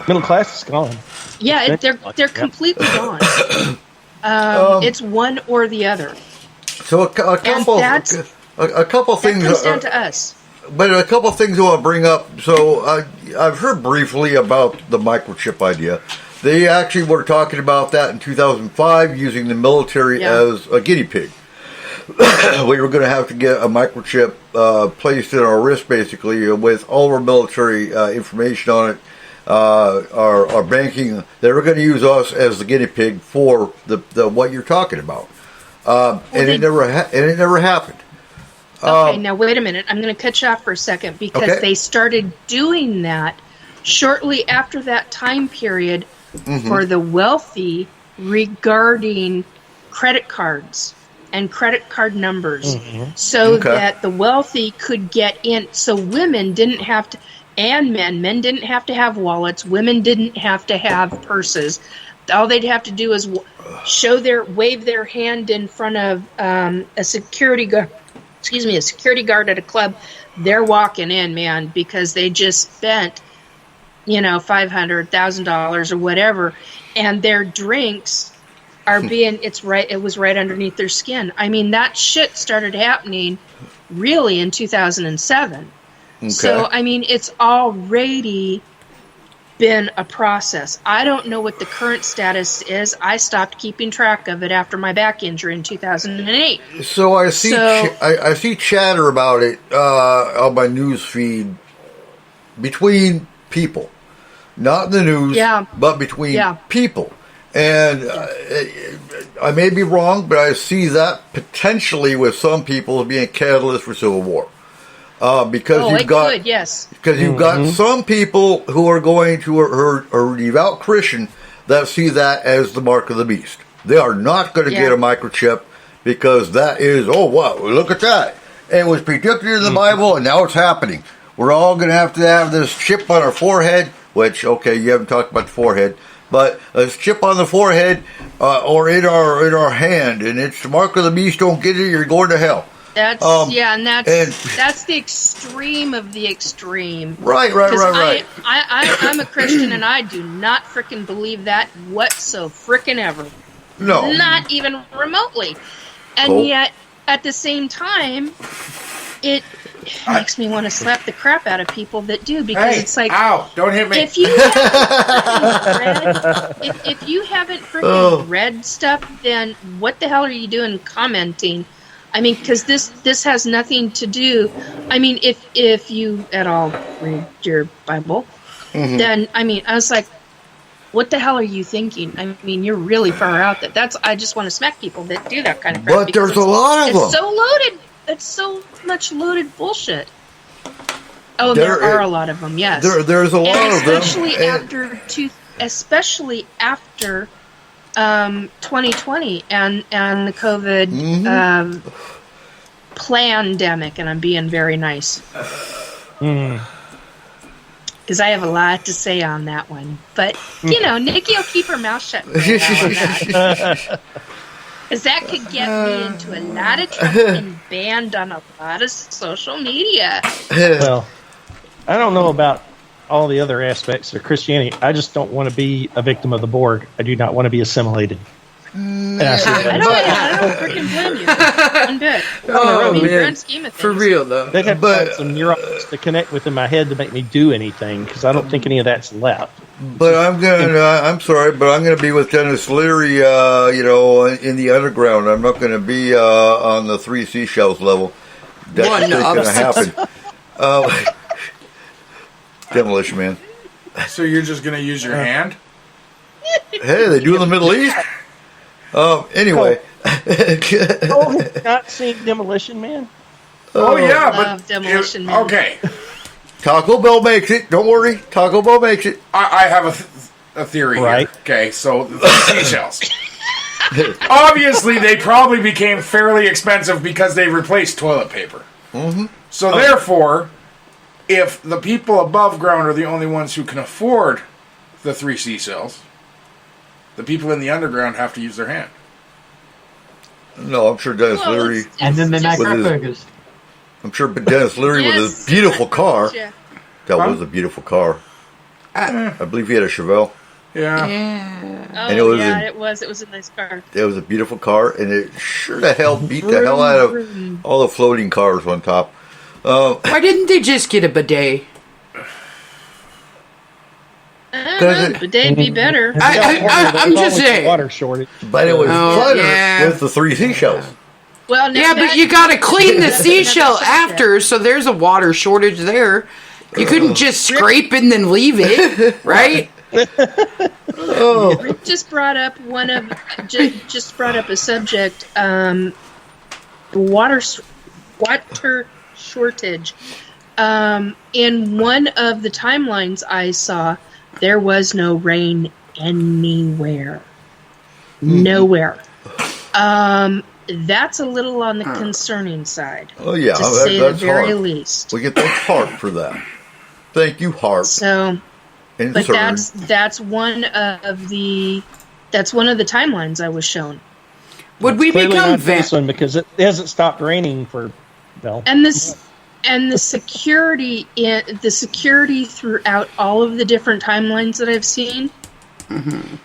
[SPEAKER 6] Middle class is gone.
[SPEAKER 8] Yeah, they're completely gone. It's one or the other.
[SPEAKER 3] So a couple things
[SPEAKER 8] That comes down to us.
[SPEAKER 3] But a couple of things I want to bring up. So I've heard briefly about the microchip idea. They actually were talking about that in 2005, using the military as a guinea pig. We were going to have to get a microchip placed in our wrist, basically, with all of our military information on it, our banking. They were going to use us as the guinea pig for the what you're talking about, it never happened.
[SPEAKER 8] Okay, now wait a minute. I'm going to cut you off for a second because they started doing that shortly after that time period for the wealthy regarding credit cards and credit card numbers so that the wealthy could get in. So women didn't have to, and men didn't have to have wallets. Women didn't have to have purses. All they'd have to do is wave their hand in front of a security guard. A security guard at a club. They're walking in, man, because they just spent, $500,000 or whatever, and their drinks are being. It was right underneath their skin. I mean, that shit started happening really in 2007. Okay. So I mean, it's already been a process. I don't know what the current status is. I stopped keeping track of it after my back injury in 2008.
[SPEAKER 3] So I see I see chatter about it on my news feed between people, not in the news, but between people. And I may be wrong, but I see that potentially with some people being a catalyst for civil war. Because you've got some people who are going to are devout Christian that see that as the mark of the beast. They are not going to get a microchip because that is, oh wow, look at that. It was predicted in the Bible and now it's happening. We're all going to have this chip on our forehead, which, okay, you haven't talked about the forehead, but a chip on the forehead or in our hand, and it's the mark of the beast. Don't get it, you're going to hell.
[SPEAKER 8] That's that's the extreme of the extreme.
[SPEAKER 3] Right.
[SPEAKER 8] I'm a Christian and I do not frickin' believe that whatsoever.
[SPEAKER 3] No,
[SPEAKER 8] not even remotely. And yet, at the same time, it makes me want to slap the crap out of people that do because it's like,
[SPEAKER 4] ow! Don't hit me.
[SPEAKER 8] If you haven't read stuff, then what the hell are you doing commenting? I mean, because this has nothing to do. I mean, if you at all read your Bible, then I mean, I was like, what the hell are you thinking? I mean, you're really far out. I just want to smack people that do that kind of crap.
[SPEAKER 3] But there's a lot of them.
[SPEAKER 8] It's so loaded. It's so much loaded bullshit. Oh, there are a lot of them. Yes,
[SPEAKER 3] there's a lot of them,
[SPEAKER 8] especially after 2020 and the COVID plandemic, and I'm being very nice because I have a lot to say on that one. But Nikki will keep her mouth shut for a while on that. Because that could get me into a lot of trouble and banned on a lot of social media.
[SPEAKER 6] Well, I don't know about all the other aspects of Christianity. I just don't want to be a victim of the Borg. I do not want to be assimilated.
[SPEAKER 8] I don't freaking blame you. One bit. Grand scheme of things.
[SPEAKER 5] For real though.
[SPEAKER 6] They have to find some neurons to connect with in my head to make me do anything because I don't think any of that's left.
[SPEAKER 3] But I'm sorry, but I'm gonna be with Dennis Leary, in the underground. I'm not gonna be on the Three Seashells level. That's gonna happen. Demolition Man.
[SPEAKER 4] So you're just gonna use your hand?
[SPEAKER 3] Hey, they do in the Middle East. Anyway.
[SPEAKER 6] Not seen Demolition Man?
[SPEAKER 4] Oh yeah,
[SPEAKER 8] but
[SPEAKER 4] Demolition Man. Okay.
[SPEAKER 3] Taco Bell makes it. Don't worry. Taco Bell makes it.
[SPEAKER 4] I have a theory here. Okay, so the seashells. Obviously, they probably became fairly expensive because they replaced toilet paper. So therefore, if the people above ground are the only ones who can afford the three seashells, the people in the underground have to use their hand.
[SPEAKER 3] No, I'm sure Dennis Leary.
[SPEAKER 7] And then they make burgers.
[SPEAKER 3] I'm sure Dennis Leary with his beautiful car. That was a beautiful car. I believe he had a Chevelle.
[SPEAKER 4] Yeah.
[SPEAKER 8] Oh,
[SPEAKER 3] And it was
[SPEAKER 8] yeah,
[SPEAKER 3] in-
[SPEAKER 8] it was. It was a nice car.
[SPEAKER 3] It was a beautiful car, and it sure the hell beat the hell out of all the floating cars on top.
[SPEAKER 5] Why didn't they just get a bidet?
[SPEAKER 8] I don't know, but they'd be better.
[SPEAKER 5] I'm just saying.
[SPEAKER 6] Water shortage.
[SPEAKER 3] But it was cluttered
[SPEAKER 5] yeah.
[SPEAKER 3] with the 3 seashells.
[SPEAKER 8] Well, now
[SPEAKER 5] Yeah, but
[SPEAKER 8] that-
[SPEAKER 5] you gotta clean the
[SPEAKER 8] that's another
[SPEAKER 5] seashell
[SPEAKER 8] subject.
[SPEAKER 5] after, so there's a water shortage there. You couldn't just scrape and then leave it, right?
[SPEAKER 8] Rick just brought up just brought up a subject. The water shortage. In one of the timelines I saw, there was no rain anywhere. Nowhere. That's a little on the concerning side.
[SPEAKER 3] Oh, yeah.
[SPEAKER 8] To say the
[SPEAKER 3] That's
[SPEAKER 8] very
[SPEAKER 3] hard.
[SPEAKER 8] least.
[SPEAKER 3] We get thanks Harp for that. Thank you, Harp.
[SPEAKER 8] So,
[SPEAKER 3] And
[SPEAKER 8] but
[SPEAKER 3] CERN.
[SPEAKER 8] that's one of the timelines I was shown.
[SPEAKER 5] Would we
[SPEAKER 6] Clearly
[SPEAKER 5] become
[SPEAKER 6] not this one because it hasn't stopped raining for
[SPEAKER 8] And the security throughout all of the different timelines that I've seen,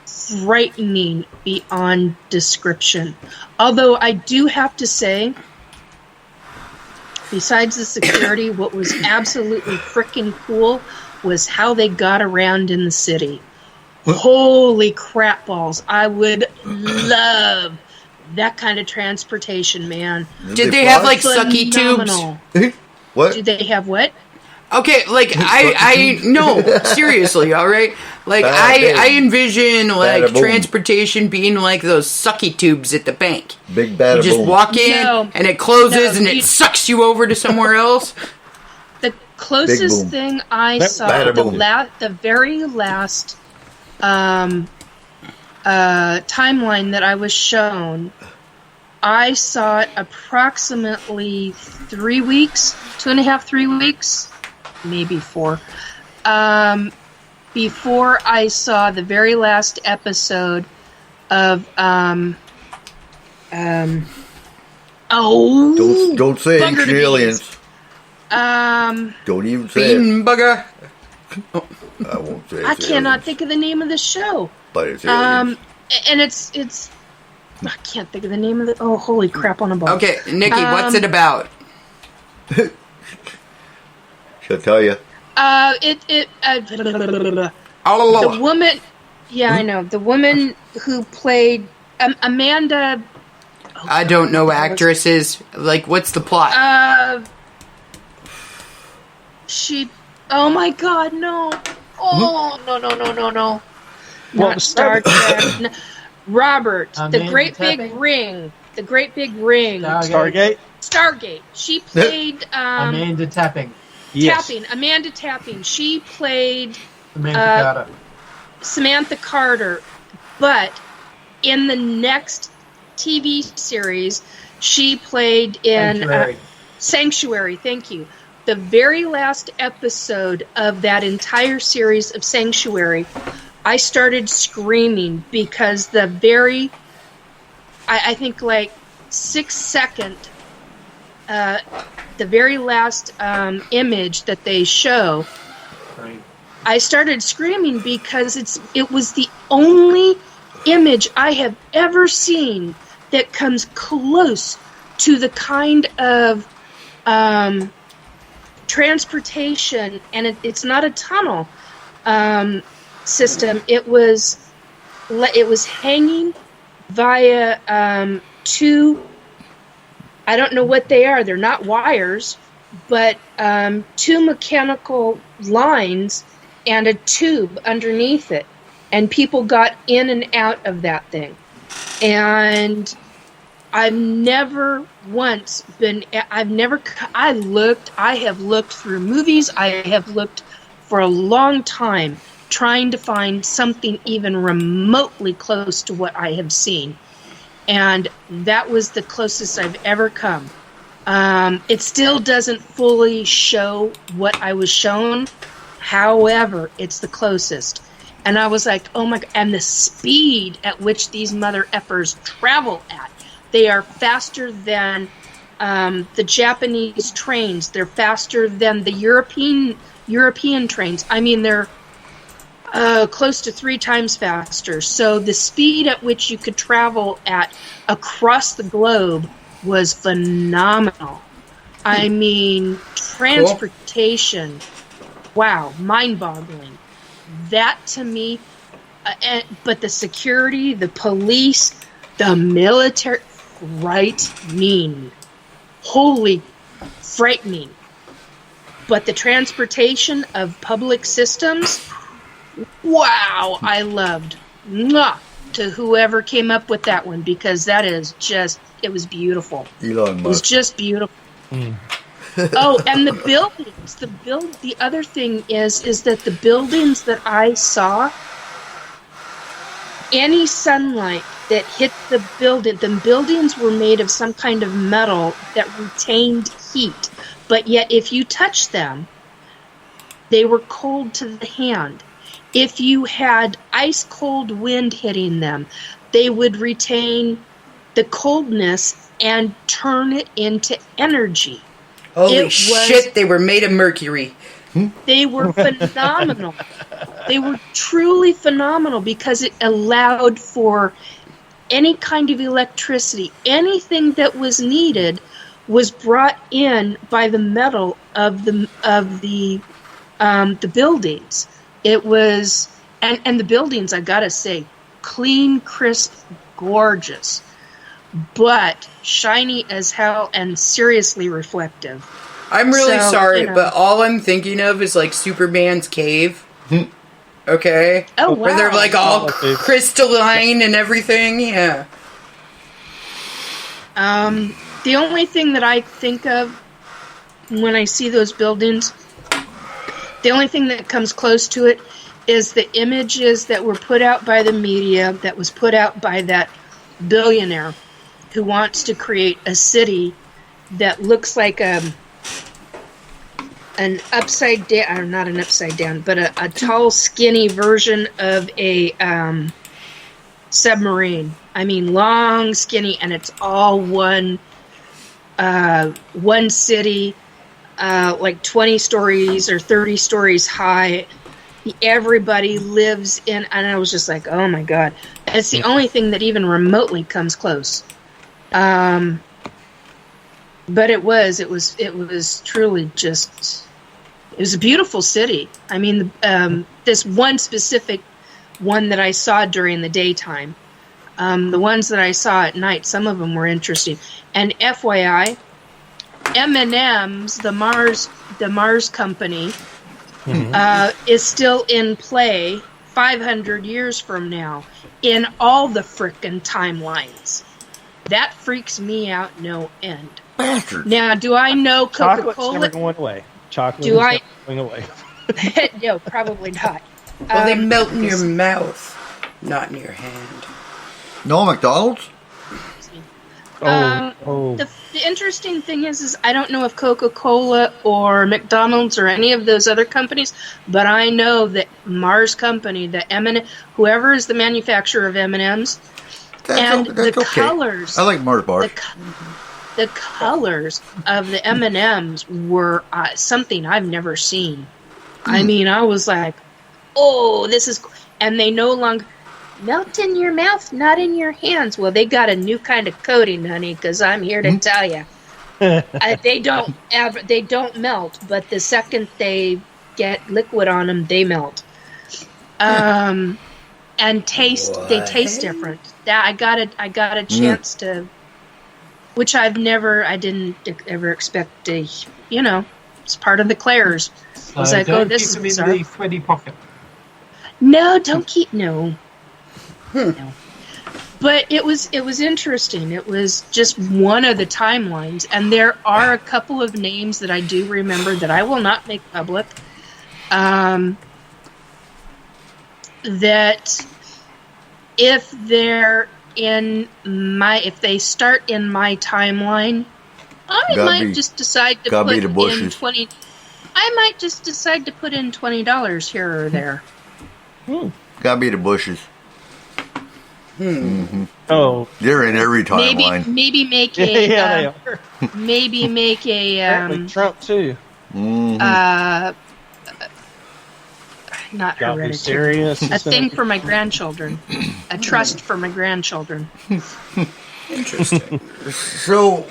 [SPEAKER 8] frightening beyond description. Although I do have to say, besides the security, what was absolutely freaking cool was how they got around in the city. Holy crap balls. I would love that kind of transportation, man.
[SPEAKER 5] Did they have like sucky
[SPEAKER 8] Phenomenal.
[SPEAKER 5] tubes?
[SPEAKER 3] What?
[SPEAKER 8] Do they have what?
[SPEAKER 5] Okay, like I no, seriously, all right. Like I envision like
[SPEAKER 3] Bada boom.
[SPEAKER 5] transportation being like those sucky tubes at the bank.
[SPEAKER 3] Big bada
[SPEAKER 5] You just
[SPEAKER 3] boom.
[SPEAKER 5] walk in
[SPEAKER 8] No.
[SPEAKER 5] and it closes
[SPEAKER 8] No,
[SPEAKER 5] and it sucks you over to somewhere else.
[SPEAKER 8] The closest
[SPEAKER 3] boom.
[SPEAKER 8] thing I
[SPEAKER 3] That-
[SPEAKER 8] saw,
[SPEAKER 3] bada boom.
[SPEAKER 8] the very last timeline that I was shown, I saw it approximately 3 weeks, 2.5, 3 weeks, maybe 4, before I saw the very last episode of
[SPEAKER 3] Don't say
[SPEAKER 8] Bunker
[SPEAKER 3] ancient
[SPEAKER 8] to
[SPEAKER 3] aliens. Don't even say it.
[SPEAKER 5] Bean bugger.
[SPEAKER 3] I won't say it.
[SPEAKER 8] I cannot think of the name of the show.
[SPEAKER 3] But it's aliens.
[SPEAKER 8] And it's I can't think of the name of it. Oh, holy crap on a ball.
[SPEAKER 5] Okay, Nikki, what's it about?
[SPEAKER 3] She'll tell you.
[SPEAKER 8] The woman, yeah, I know. The woman who played Amanda.
[SPEAKER 5] I don't know actresses. Like, what's the plot?
[SPEAKER 8] She. Oh my God, no. Oh, no.
[SPEAKER 6] Well,
[SPEAKER 8] Not Star Trek. No. Robert, the
[SPEAKER 7] Amanda
[SPEAKER 8] Great Big
[SPEAKER 7] Tapping?
[SPEAKER 8] Ring. The Great Big Ring.
[SPEAKER 6] Stargate.
[SPEAKER 8] Stargate. She played
[SPEAKER 7] Amanda Tapping.
[SPEAKER 6] Yes.
[SPEAKER 8] Amanda Tapping. She played
[SPEAKER 7] Amanda Carter.
[SPEAKER 8] Samantha Carter, but in the next TV series, she played in
[SPEAKER 7] Sanctuary.
[SPEAKER 8] Sanctuary. Thank you. The very last episode of that entire series of Sanctuary, I started screaming because the very, I think like 6-second, the very last image that they show,
[SPEAKER 7] Right.
[SPEAKER 8] I started screaming because it was the only image I have ever seen that comes close to the kind of transportation, and it's not a tunnel system. It was hanging via two. I don't know what they are. They're not wires, but two mechanical lines and a tube underneath it, and people got in and out of that thing. And I've never once been. I have looked through movies. I have looked for a long time trying to find something even remotely close to what I have seen. And that was the closest I've ever come. It still doesn't fully show what I was shown. However, it's the closest. And I was like, oh my God. And the speed at which these mother effers travel at. They are faster than the Japanese trains. They're faster than the European trains. I mean, they're close to 3 times faster. So the speed at which you could travel at across the globe was phenomenal. I mean, transportation, wow, mind-boggling. That to me, but the security, the police, the military, frightening. Holy frightening. But the transportation of public systems, wow, I loved. Mwah, to whoever came up with that one, because that is just, it was beautiful.
[SPEAKER 3] Elon Musk.
[SPEAKER 8] It was just beautiful. Oh, and the buildings. The other thing is that the buildings that I saw, any sunlight that hit the buildings were made of some kind of metal that retained heat. But yet, if you touched them, they were cold to the hand. If you had ice cold wind hitting them, they would retain the coldness and turn it into energy.
[SPEAKER 5] Holy shit, they were made of mercury.
[SPEAKER 8] They were phenomenal. They were truly phenomenal because it allowed for any kind of electricity. Anything that was needed was brought in by the metal of the buildings. It was, and the buildings, I gotta say, clean, crisp, gorgeous, but shiny as hell and seriously reflective.
[SPEAKER 5] I'm really sorry, but all I'm thinking of is like Superman's cave. Okay?
[SPEAKER 8] Oh, wow.
[SPEAKER 5] Where they're like all crystalline and everything, yeah.
[SPEAKER 8] The only thing that I think of when I see those buildings, the only thing that comes close to it is the images that were put out by the media, that was put out by that billionaire who wants to create a city that looks like an upside down, or not an upside down, but a tall, skinny version of a submarine. I mean, long, skinny, and it's all one city, like 20 stories or 30 stories high. Everybody lives in, and I was just like, oh my god. It's the only thing that even remotely comes close. But it was truly just, it was a beautiful city. I mean, this one specific one that I saw during the daytime, the ones that I saw at night, some of them were interesting. And FYI, M&M's, the Mars company, is still in play 500 years from now in all the frickin' timelines. That freaks me out no end.
[SPEAKER 3] Bastard.
[SPEAKER 8] Now, do I know Coca-Cola?
[SPEAKER 6] Chocolate's never going away. Chocolate
[SPEAKER 8] Do
[SPEAKER 6] is
[SPEAKER 8] I-
[SPEAKER 6] never going away.
[SPEAKER 8] No, probably not.
[SPEAKER 5] Well, they melt in your mouth, not in your hand.
[SPEAKER 3] No McDonald's?
[SPEAKER 8] The interesting thing is I don't know if Coca-Cola or McDonald's or any of those other companies, but I know that Mars company, the whoever is the manufacturer of M&Ms, the colors.
[SPEAKER 3] I like Mars bars.
[SPEAKER 8] The colors of the M&Ms were something I've never seen. I mean, I was like, oh, this is... And they no longer... Melt in your mouth, not in your hands. Well, they got a new kind of coating, honey, because I'm here to tell you. They don't melt, but the second they get liquid on them, they melt. And taste, they taste different. That I got a chance to, which I didn't ever expect to, it's part of the Claire's. I was like, oh, this is bizarre.
[SPEAKER 7] in the sweaty pocket.
[SPEAKER 8] No, don't keep, no. No. But it was interesting. It was just one of the timelines, and there are a couple of names that I do remember that I will not make public. That if they start in my timeline, I might just decide to put in $20. I might just decide to put in $20 here or there.
[SPEAKER 3] Gotta be the bushes.
[SPEAKER 6] Mm-hmm. Oh,
[SPEAKER 3] they're in every timeline.
[SPEAKER 8] Maybe make a
[SPEAKER 6] they are.
[SPEAKER 8] maybe make a
[SPEAKER 6] Apparently Trump too.
[SPEAKER 8] not
[SPEAKER 6] Y'all be
[SPEAKER 8] hereditary.
[SPEAKER 6] serious.
[SPEAKER 8] A thing for my grandchildren. A trust for my grandchildren.
[SPEAKER 5] Interesting.
[SPEAKER 3] So,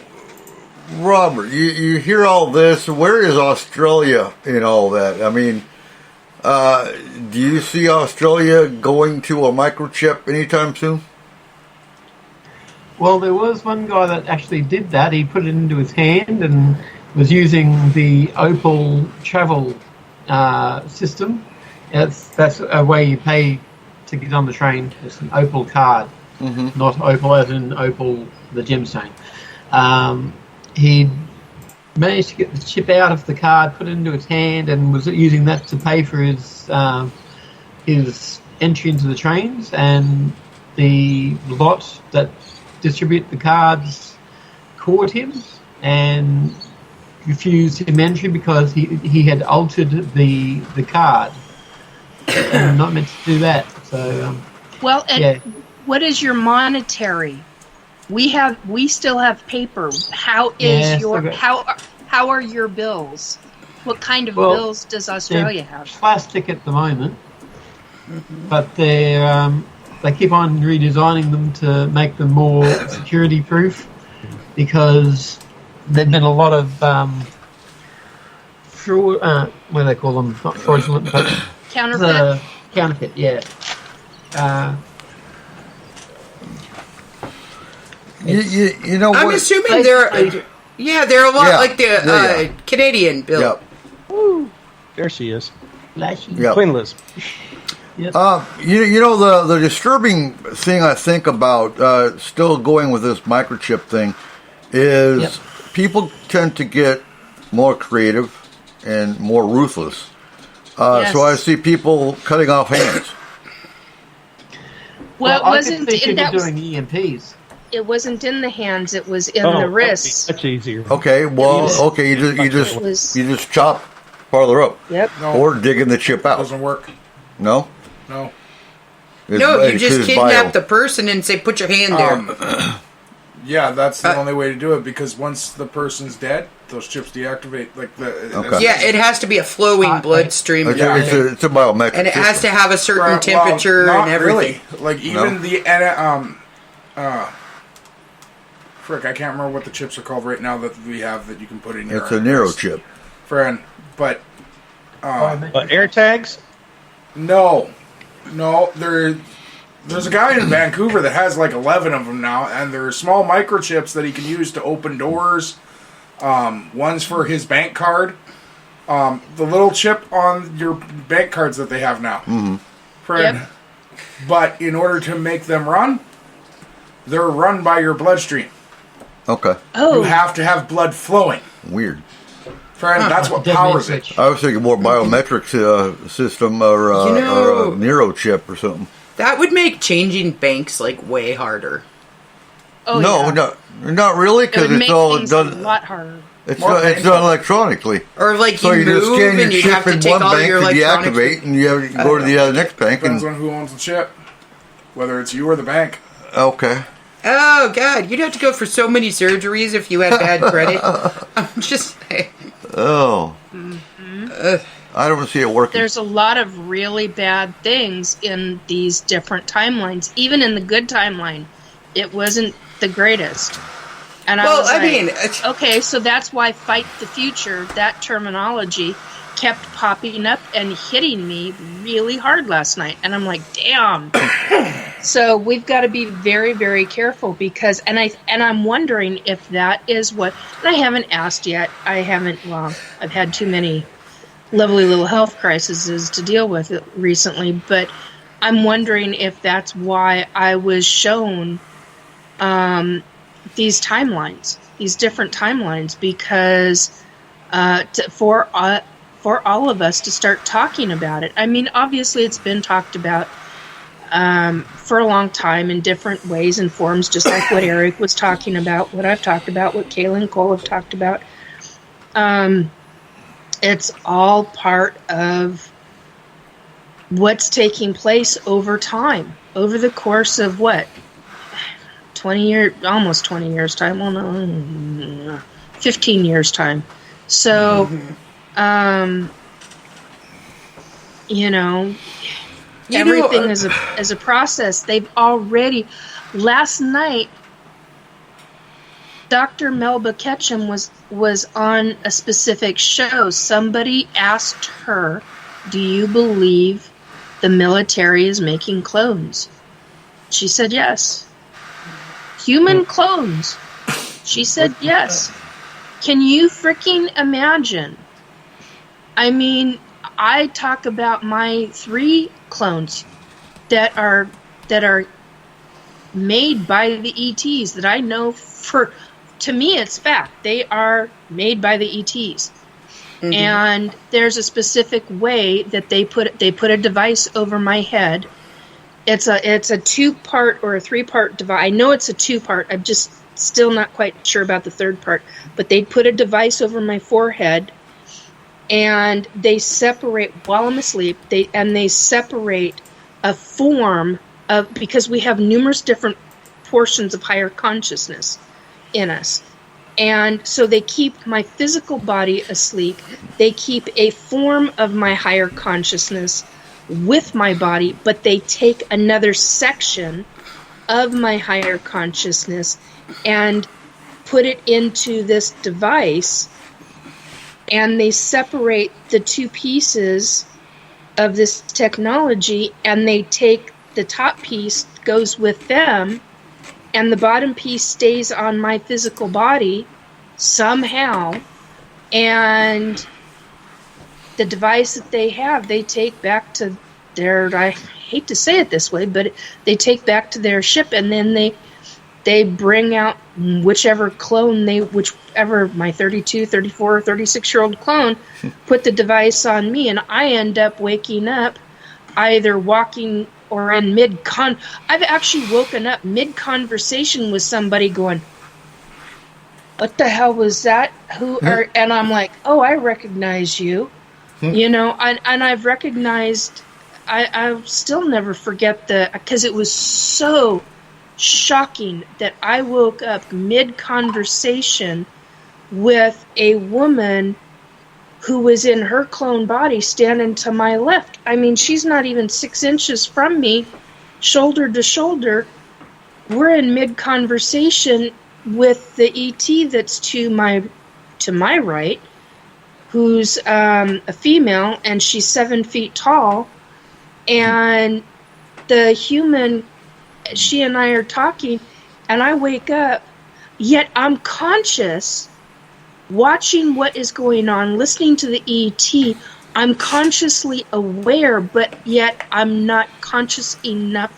[SPEAKER 3] Robert, you hear all this. Where is Australia in all that? I mean, do you see Australia going to a microchip anytime soon?
[SPEAKER 7] Well, there was one guy that actually did that. He put it into his hand and was using the Opal travel system. That's a way you pay to get on the train. It's an Opal card, not Opal as in Opal the gemstone. He managed to get the chip out of the card, put it into his hand, and was using that to pay for his entry into the trains. And the lot that distribute the cards caught him and refused him entry because he had altered the card. And not meant to do that. So
[SPEAKER 8] what is your monetary? We still have paper. How are your bills? What kind of bills does Australia have?
[SPEAKER 7] Plastic at the moment, but they keep on redesigning them to make them more security proof because there've been a lot of what do they call them? Not fraudulent, but
[SPEAKER 8] Counterfeit.
[SPEAKER 7] Counterfeit, yeah.
[SPEAKER 3] You know
[SPEAKER 5] I'm
[SPEAKER 3] what?
[SPEAKER 5] assuming they're a lot like the Canadian bill.
[SPEAKER 3] Yep.
[SPEAKER 6] Woo. There she is.
[SPEAKER 3] Yep.
[SPEAKER 6] Queen Liz.
[SPEAKER 7] Yep.
[SPEAKER 3] You know the disturbing thing I think about still going with this microchip thing is people tend to get more creative and more ruthless. So I see people cutting off hands.
[SPEAKER 8] Well, it
[SPEAKER 7] I
[SPEAKER 8] wasn't
[SPEAKER 7] could think
[SPEAKER 8] that was,
[SPEAKER 7] doing EMPs.
[SPEAKER 8] it wasn't in the hands, it was in the wrists.
[SPEAKER 6] Much easier.
[SPEAKER 3] Okay, you just chop part of the rope.
[SPEAKER 8] Yep.
[SPEAKER 3] Or digging the chip out.
[SPEAKER 4] Doesn't work.
[SPEAKER 3] No?
[SPEAKER 4] No.
[SPEAKER 5] No, you just
[SPEAKER 3] it's
[SPEAKER 5] kidnap
[SPEAKER 3] bio.
[SPEAKER 5] the person and say, "Put your hand there."
[SPEAKER 4] Yeah, that's the only way to do it because once the person's dead, those chips deactivate.
[SPEAKER 5] Yeah, it has to be a flowing bloodstream,
[SPEAKER 3] It's a biometric
[SPEAKER 5] and it has to
[SPEAKER 3] system.
[SPEAKER 5] have a certain temperature
[SPEAKER 4] not
[SPEAKER 5] and everything.
[SPEAKER 4] Really. Like even frick, I can't remember what the chips are called right now that we have that you can put in your.
[SPEAKER 3] It's a Nero chip.
[SPEAKER 4] Friend, but
[SPEAKER 6] But air tags?
[SPEAKER 4] no, there's a guy in Vancouver that has like 11 of them now, and they're small microchips that he can use to open doors. One's for his bank card. The little chip on your bank cards that they have now. Mm-hmm. Friend. Yep. But in order to make them run, they're run by your bloodstream.
[SPEAKER 3] Okay.
[SPEAKER 8] Oh.
[SPEAKER 4] You have to have blood flowing.
[SPEAKER 3] Weird.
[SPEAKER 4] Friend, that's what powers it.
[SPEAKER 3] I was thinking more biometric system or a Nero chip or something.
[SPEAKER 5] That would make changing banks like way harder.
[SPEAKER 8] Oh,
[SPEAKER 3] not really,
[SPEAKER 8] it
[SPEAKER 3] because
[SPEAKER 8] would
[SPEAKER 3] it's
[SPEAKER 8] make
[SPEAKER 3] all
[SPEAKER 8] things
[SPEAKER 3] done.
[SPEAKER 8] a lot harder.
[SPEAKER 3] It's done electronically.
[SPEAKER 5] Or like
[SPEAKER 3] So
[SPEAKER 5] you
[SPEAKER 3] you just
[SPEAKER 5] move
[SPEAKER 3] scan your
[SPEAKER 5] and you'd
[SPEAKER 3] chip
[SPEAKER 5] have to
[SPEAKER 3] in
[SPEAKER 5] take
[SPEAKER 3] one
[SPEAKER 5] all
[SPEAKER 3] bank
[SPEAKER 5] your
[SPEAKER 3] to
[SPEAKER 5] electronics.
[SPEAKER 3] deactivate, and you have to go to the next bank.
[SPEAKER 4] Depends on who owns the chip, whether it's you or the bank.
[SPEAKER 3] Okay.
[SPEAKER 5] Oh God, you'd have to go for so many surgeries if you had bad credit. I'm just saying.
[SPEAKER 3] Oh. I don't see it working.
[SPEAKER 8] There's a lot of really bad things in these different timelines. Even in the good timeline, it wasn't the greatest. And I mean, okay, so that's why Fight the Future, that terminology, kept popping up and hitting me really hard last night. And I'm like, damn. So we've got to be very, very careful because, and I'm wondering if that is what, and I haven't asked yet. I've had too many lovely little health crises to deal with it recently, but I'm wondering if that's why I was shown these timelines, these different timelines, because for all of us to start talking about it. I mean, obviously it's been talked about for a long time in different ways and forms, just like what Eric was talking about, what I've talked about, what Kayla and Cole have talked about. It's all part of what's taking place over time, over the course of what? 20 years, almost 20 years time. Well, no, 15 years time. So, you know, everything is a process. They've already, last night, Dr. Melba Ketchum was on a specific show. Somebody asked her, do you believe the military is making clones? She said yes. Human clones. She said yes. Can you freaking imagine? I mean, I talk about my 3 clones that are made by the ETs that I know to me it's fact. They are made by the ETs. Mm-hmm. And there's a specific way that they put a device over my head. It's a 2-part or a 3-part device. I know it's a 2-part. I'm just still not quite sure about the 3rd part. But they put a device over my forehead, and they separate while I'm asleep. They separate a form of, because we have numerous different portions of higher consciousness in us. And so they keep my physical body asleep. They keep a form of my higher consciousness with my body, but they take another section of my higher consciousness and put it into this device, and they separate the 2 pieces of this technology, and they take the top piece, goes with them, and the bottom piece stays on my physical body somehow, and the device that they have, they take back to their, I hate to say it this way, but they take back to their ship, and then they bring out whichever clone whichever my 32, 34, 36-year-old clone, put the device on me, and I end up waking up either walking or in I've actually woken up mid-conversation with somebody going, what the hell was that? And I'm like, oh, I recognize you. You know, and I've recognized, I'll still never forget because it was so shocking that I woke up mid-conversation with a woman who was in her clone body standing to my left. I mean, she's not even 6 inches from me, shoulder to shoulder. We're in mid-conversation with the ET that's to my right, who's a female, and she's 7 feet tall. And the human, she and I are talking, and I wake up, yet I'm conscious, watching what is going on, listening to the ET. I'm consciously aware, but yet I'm not conscious enough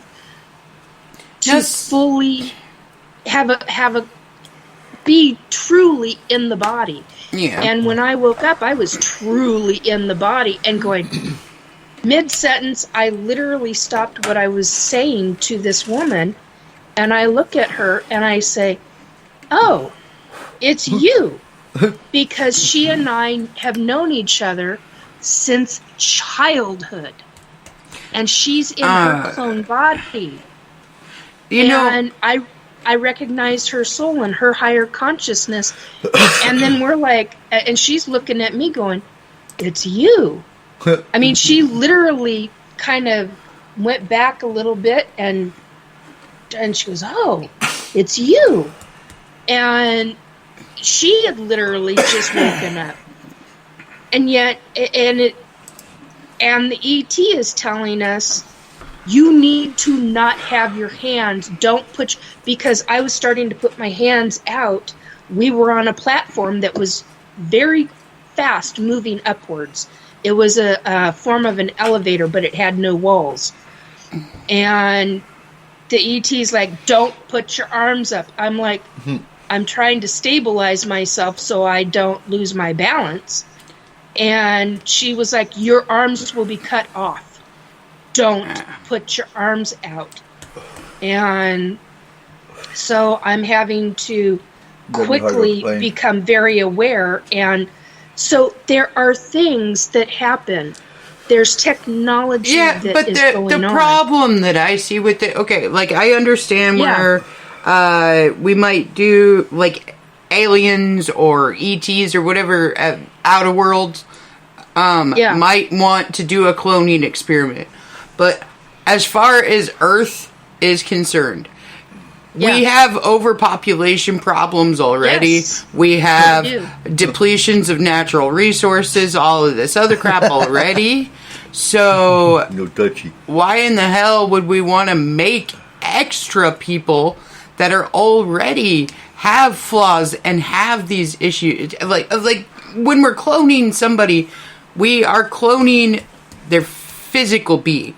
[SPEAKER 8] to fully be truly in the body.
[SPEAKER 5] Yeah.
[SPEAKER 8] And when I woke up, I was truly in the body and going, mid-sentence, I literally stopped what I was saying to this woman, and I look at her and I say, oh, it's you. Because she and I have known each other since childhood. And she's in her clone body. And I recognized her soul and her higher consciousness. And then we're like, and she's looking at me going, it's you. I mean, she literally kind of went back a little bit and she goes, oh, it's you. And she had literally just woken up. And yet, and the ET is telling us, you need to not have your hands, because I was starting to put my hands out. We were on a platform that was very fast moving upwards. It was a form of an elevator, but it had no walls. And the ET's like, don't put your arms up. I'm like, I'm trying to stabilize myself so I don't lose my balance. And she was like, your arms will be cut off. Don't put your arms out. And so I'm having to quickly become very aware. And so there are things that happen. There's technology that is going on.
[SPEAKER 5] The problem that I see with it, okay, like I understand where we might do like aliens or ETs or whatever, outer worlds. might want to do a cloning experiment. But as far as Earth is concerned, we have overpopulation problems already.
[SPEAKER 8] Yes,
[SPEAKER 5] we have
[SPEAKER 8] we do.
[SPEAKER 5] depletions of natural resources, all of this other crap already. So,
[SPEAKER 3] No touchy.
[SPEAKER 5] why in the hell would we want to make extra people that are already have flaws and have these issues? Like when we're cloning somebody, we are cloning their physical being.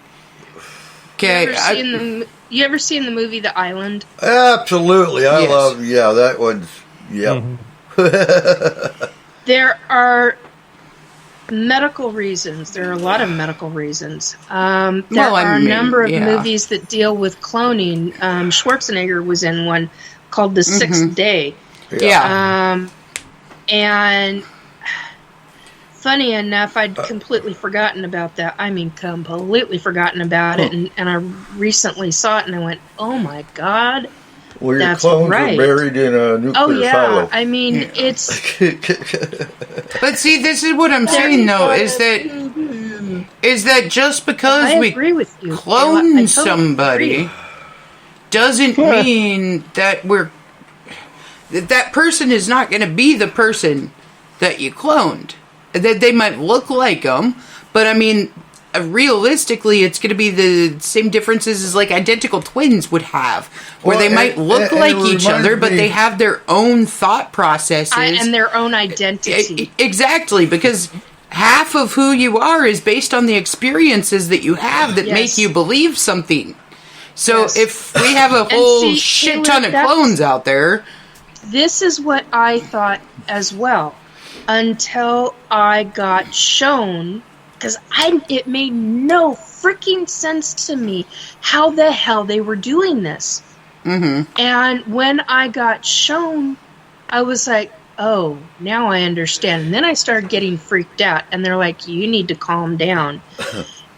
[SPEAKER 5] Okay.
[SPEAKER 8] You ever seen the movie The Island?
[SPEAKER 3] Absolutely. I
[SPEAKER 5] Yes.
[SPEAKER 3] love, that one's,
[SPEAKER 8] There are medical reasons. There are a lot of medical reasons. There are a number of movies that deal with cloning. Schwarzenegger was in one called The Sixth Day.
[SPEAKER 5] Yeah.
[SPEAKER 8] And funny enough, I'd completely forgotten about that. I mean, completely forgotten about it. And I recently saw it and I went, oh my God.
[SPEAKER 3] Well, your
[SPEAKER 8] That's
[SPEAKER 3] clones
[SPEAKER 8] right.
[SPEAKER 3] are buried in a nuclear silo.
[SPEAKER 8] I mean, it's...
[SPEAKER 5] But see, this is what I'm saying, though, is that just because
[SPEAKER 8] I
[SPEAKER 5] we
[SPEAKER 8] agree with you.
[SPEAKER 5] clone
[SPEAKER 8] I totally
[SPEAKER 5] somebody
[SPEAKER 8] agree.
[SPEAKER 5] doesn't mean that that person is not going to be the person that you cloned. That they might look like them, but I mean, realistically, it's going to be the same differences as like identical twins would have, where they might look like each other, but they have their own thought processes
[SPEAKER 8] and their own identity.
[SPEAKER 5] Exactly, because half of who you are is based on the experiences that you have that make you believe something. So if we have a whole shit ton of clones out there...
[SPEAKER 8] This is what I thought as well, until I got shown... Because it made no freaking sense to me how the hell they were doing this. Mm-hmm. And when I got shown, I was like, oh, now I understand. And then I started getting freaked out. And they're like, you need to calm down.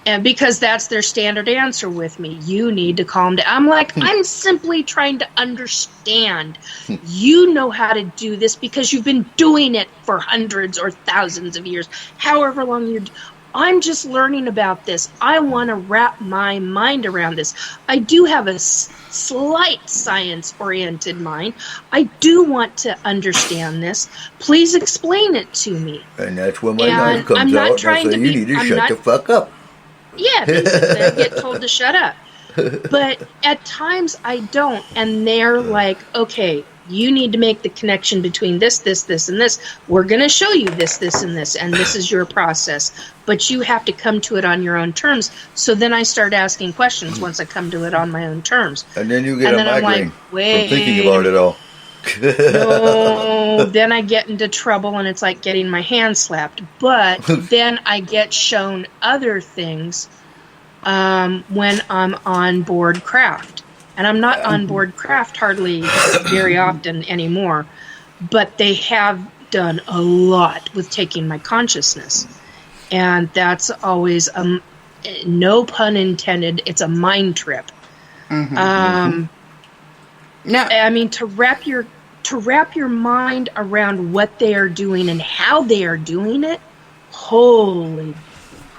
[SPEAKER 8] And because that's their standard answer with me. You need to calm down. I'm like, I'm simply trying to understand. You know how to do this because you've been doing it for hundreds or thousands of years. However long you're... I'm just learning about this. I want to wrap my mind around this. I do have a slight science-oriented mind. I do want to understand this. Please explain it to me.
[SPEAKER 3] And that's when my knife comes out and I say, you need to shut the fuck up.
[SPEAKER 8] Yeah, basically, I get told to shut up. But at times I don't. And they're like, okay, you need to make the connection between this, and this. We're going to show you this, and this, and this is your process. But you have to come to it on your own terms. So then I start asking questions once I come to it on my own terms.
[SPEAKER 3] And then you get a migraine from thinking about it all.
[SPEAKER 8] No, then I get into trouble and it's like getting my hand slapped. But then I get shown other things when I'm on board craft. And I'm not on board craft hardly very often anymore. But they have done a lot with taking my consciousness. And that's always, no pun intended, it's a mind trip. Mm-hmm, No, I mean, to wrap your mind around what they are doing and how they are doing it, holy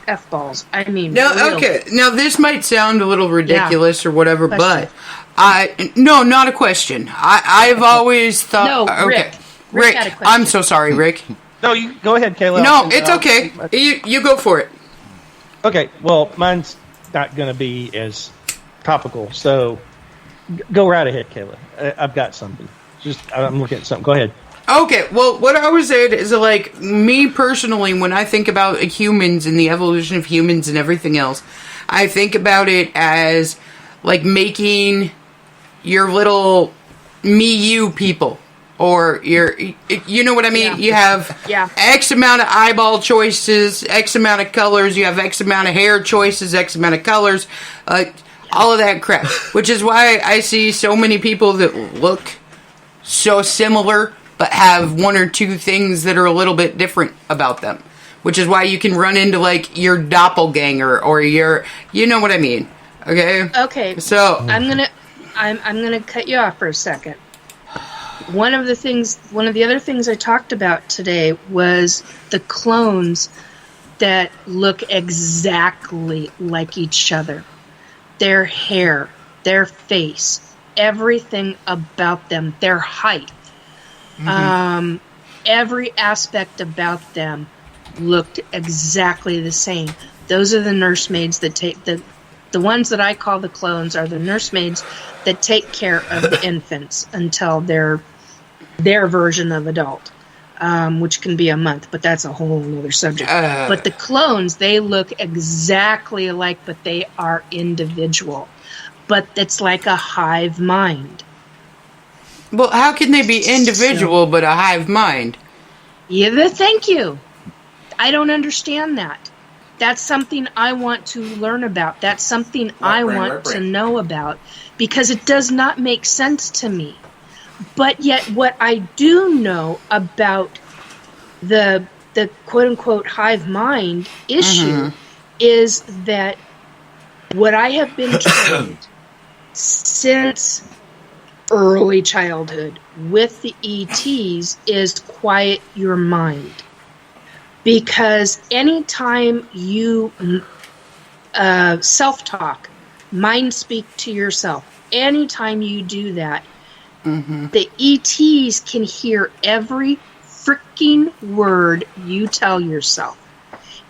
[SPEAKER 8] F balls. I mean,
[SPEAKER 5] no, okay. Now this might sound a little ridiculous or whatever, but not a question. I've always thought.
[SPEAKER 8] No,
[SPEAKER 5] okay,
[SPEAKER 8] Rick had a question.
[SPEAKER 5] I'm so sorry, Rick.
[SPEAKER 6] No, you go ahead, Kayla.
[SPEAKER 5] No, it's okay. You go for it.
[SPEAKER 6] Okay, well, mine's not going to be as topical, so go right ahead, Kayla. I've got something. I'm looking at something. Go ahead.
[SPEAKER 5] Okay, well, what I was saying is, like, me personally, when I think about humans and the evolution of humans and everything else, I think about it as, like, making your little me-you people. Or you know what I mean? Yeah. You have X amount of eyeball choices, X amount of colors, you have X amount of hair choices, X amount of colors, all of that crap. Which is why I see so many people that look so similar, but have one or two things that are a little bit different about them. Which is why you can run into, like, your doppelganger or your, you know what I mean. Okay?
[SPEAKER 8] Okay.
[SPEAKER 5] So
[SPEAKER 8] I'm gonna cut you off for a second. One of the other things I talked about today was the clones that look exactly like each other. Their hair, their face, everything about them, their height, every aspect about them looked exactly the same. Those are the nursemaids that take the ones that I call the clones are the nursemaids that take care of the infants until their version of adult, which can be a month, but that's a whole other subject. But the clones, they look exactly alike, but they are individual. But it's like a hive mind.
[SPEAKER 5] Well, how can they be individual but a hive mind?
[SPEAKER 8] Yeah, thank you. I don't understand that. That's something I want to learn about. That's something I want to know about, because it does not make sense to me. But yet what I do know about the quote-unquote hive mind issue is that what I have been trained since early childhood with the ETs is quiet your mind. Because anytime you self-talk, mind speak to yourself, anytime you do that, the ETs can hear every freaking word you tell yourself.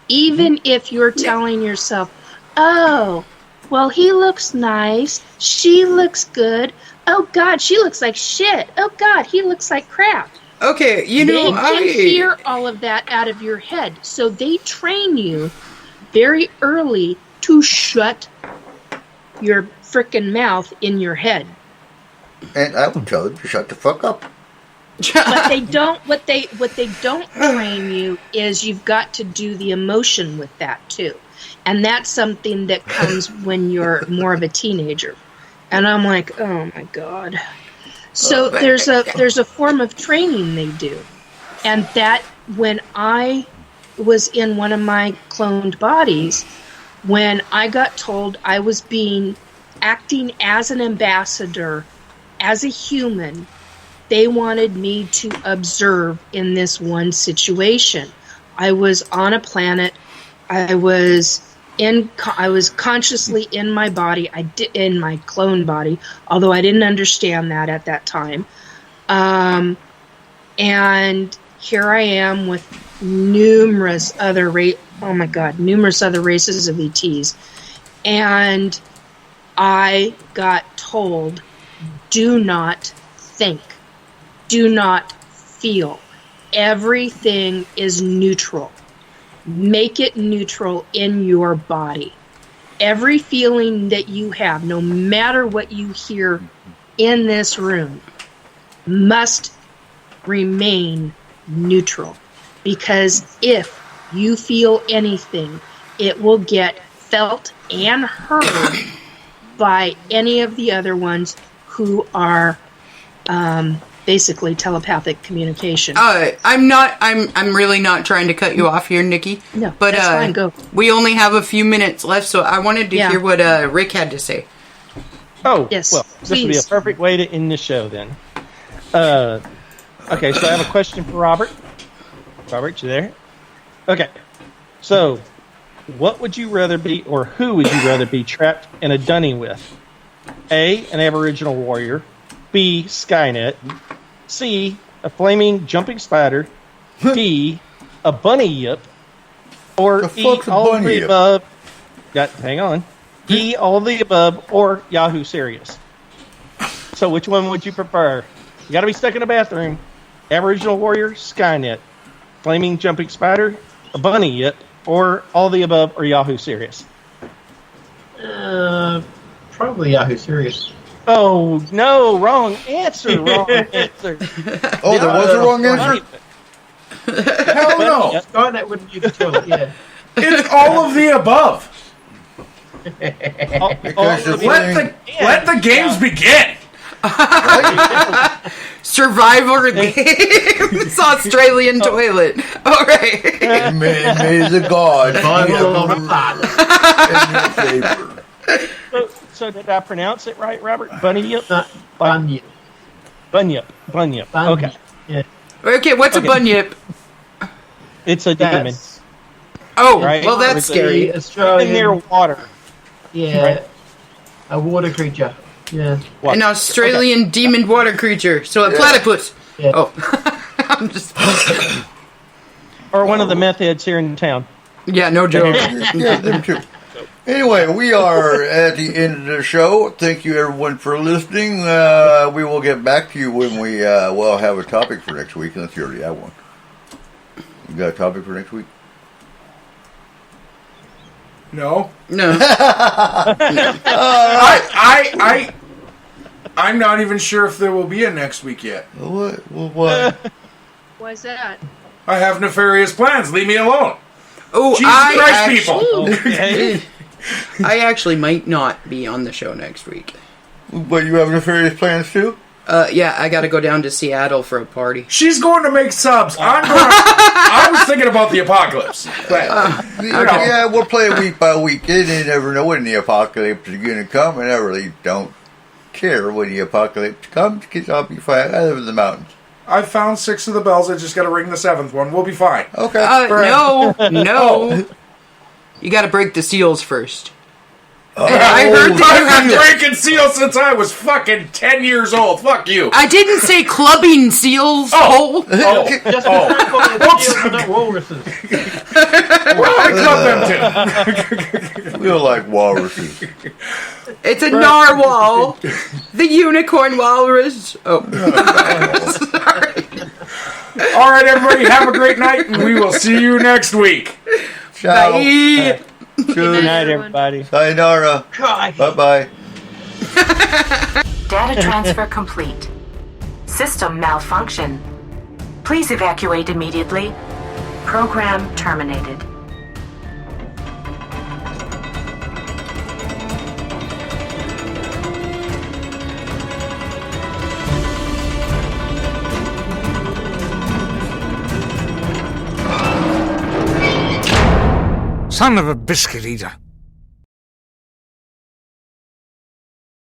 [SPEAKER 8] Even if you're telling yourself, oh, well, he looks nice, she looks good, oh God, she looks like shit, oh God, he looks like crap.
[SPEAKER 5] Okay, you know,
[SPEAKER 8] they can hear all of that out of your head. So they train you very early to shut your frickin' mouth in your head.
[SPEAKER 3] And I would tell them to shut the fuck up.
[SPEAKER 8] But they don't. What they don't train you is you've got to do the emotion with that too, and that's something that comes when you're more of a teenager. And I'm like, oh my God. So there's a form of training they do, and that when I was in one of my cloned bodies, when I got told I was acting as an ambassador, as a human, they wanted me to observe in this one situation. I was on a planet. I was consciously in my body, in my clone body, although I didn't understand that at that time. And here I am with numerous other races of ETs. And I got told, do not think, do not feel. Everything is neutral. Make it neutral in your body. Every feeling that you have, no matter what you hear in this room, must remain neutral. Because if you feel anything, it will get felt and heard by any of the other ones who are basically telepathic communication.
[SPEAKER 5] I'm really not trying to cut you off here, Nikki.
[SPEAKER 8] No,
[SPEAKER 5] but
[SPEAKER 8] that's fine, go.
[SPEAKER 5] We only have a few minutes left, so I wanted to hear what Rick had to say.
[SPEAKER 6] Oh,
[SPEAKER 8] yes,
[SPEAKER 6] well, this would be a perfect way to end the show then. Okay, so I have a question for Robert. Robert, you there? Okay, so what would you rather be, or who would you rather be trapped in a dunny with? A, an Aboriginal warrior. B, Skynet. C, a flaming jumping spider. D, a bunny yip. Or E, all of the above. Hang on. E, all of the above, or Yahoo Serious. So which one would you prefer? You got to be stuck in a bathroom. Aboriginal warrior, Skynet. Flaming jumping spider, a bunny yip, or all the above, or Yahoo Serious.
[SPEAKER 7] Probably Yahoo Serious.
[SPEAKER 6] Oh, no, wrong answer, wrong answer.
[SPEAKER 3] Oh, there was a wrong answer?
[SPEAKER 4] Hell no.
[SPEAKER 7] Skynet wouldn't use the toilet, yeah.
[SPEAKER 4] It's all of the above. Let the games begin.
[SPEAKER 5] Survivor Games Australian toilet. All right.
[SPEAKER 3] May the God be in your favor.
[SPEAKER 6] So did I pronounce it right, Robert? Bunyip?
[SPEAKER 7] Bunyip.
[SPEAKER 6] Bunyip. Okay.
[SPEAKER 7] Yeah.
[SPEAKER 5] Okay, what's a bunyip?
[SPEAKER 6] It's a demon.
[SPEAKER 5] Oh,
[SPEAKER 6] Right.
[SPEAKER 5] well, that's
[SPEAKER 6] The
[SPEAKER 5] scary.
[SPEAKER 7] The Australian,
[SPEAKER 6] near water.
[SPEAKER 7] yeah,
[SPEAKER 6] Right.
[SPEAKER 7] a water creature. Yeah.
[SPEAKER 6] What?
[SPEAKER 5] An Australian demon water creature. So a platypus.
[SPEAKER 7] Yeah.
[SPEAKER 5] Oh. I'm just.
[SPEAKER 6] Or one of the meth heads here in town.
[SPEAKER 5] Yeah, no joke.
[SPEAKER 3] Yeah, them too. Anyway, we are at the end of the show. Thank you, everyone, for listening. We will get back to you when we will have a topic for next week, unless you already have one. You got a topic for next week?
[SPEAKER 4] No.
[SPEAKER 5] No.
[SPEAKER 4] I'm not even sure if there will be a next week yet.
[SPEAKER 3] What? What?
[SPEAKER 8] Why's that?
[SPEAKER 4] I have nefarious plans. Leave me alone.
[SPEAKER 5] Oh,
[SPEAKER 4] Jesus Christ, people.
[SPEAKER 6] Okay.
[SPEAKER 5] I actually might not be on the show next week.
[SPEAKER 3] But you have nefarious plans too?
[SPEAKER 5] Yeah, I gotta go down to Seattle for a party.
[SPEAKER 4] She's going to make subs. I was thinking about the apocalypse. But,
[SPEAKER 3] Yeah, we'll play it week by week. You never know when the apocalypse is going to come, and I really don't care when the apocalypse comes, because I'll be fine. I live in the mountains.
[SPEAKER 4] I found 6 of the bells. I just got to ring the 7th one. We'll be fine.
[SPEAKER 3] Okay.
[SPEAKER 5] No. You gotta break the seals first.
[SPEAKER 3] Oh,
[SPEAKER 5] I heard that you
[SPEAKER 4] I've been
[SPEAKER 5] have to.
[SPEAKER 4] breaking seals since I was fucking 10 years old. Fuck you.
[SPEAKER 5] I didn't say clubbing seals.
[SPEAKER 4] Oh.
[SPEAKER 7] Just be careful with the seals and not walruses.
[SPEAKER 4] Well, I club them too.
[SPEAKER 3] We don't like walruses.
[SPEAKER 5] It's a narwhal. The unicorn walrus. Oh.
[SPEAKER 4] Sorry. All right, everybody, have a great night, and we will see you next week.
[SPEAKER 3] Ciao.
[SPEAKER 5] Bye.
[SPEAKER 6] Good night, everybody.
[SPEAKER 3] Sayonara. Bye-bye.
[SPEAKER 1] Data transfer complete. System malfunction. Please evacuate immediately. Program terminated.
[SPEAKER 9] Son of a biscuit eater.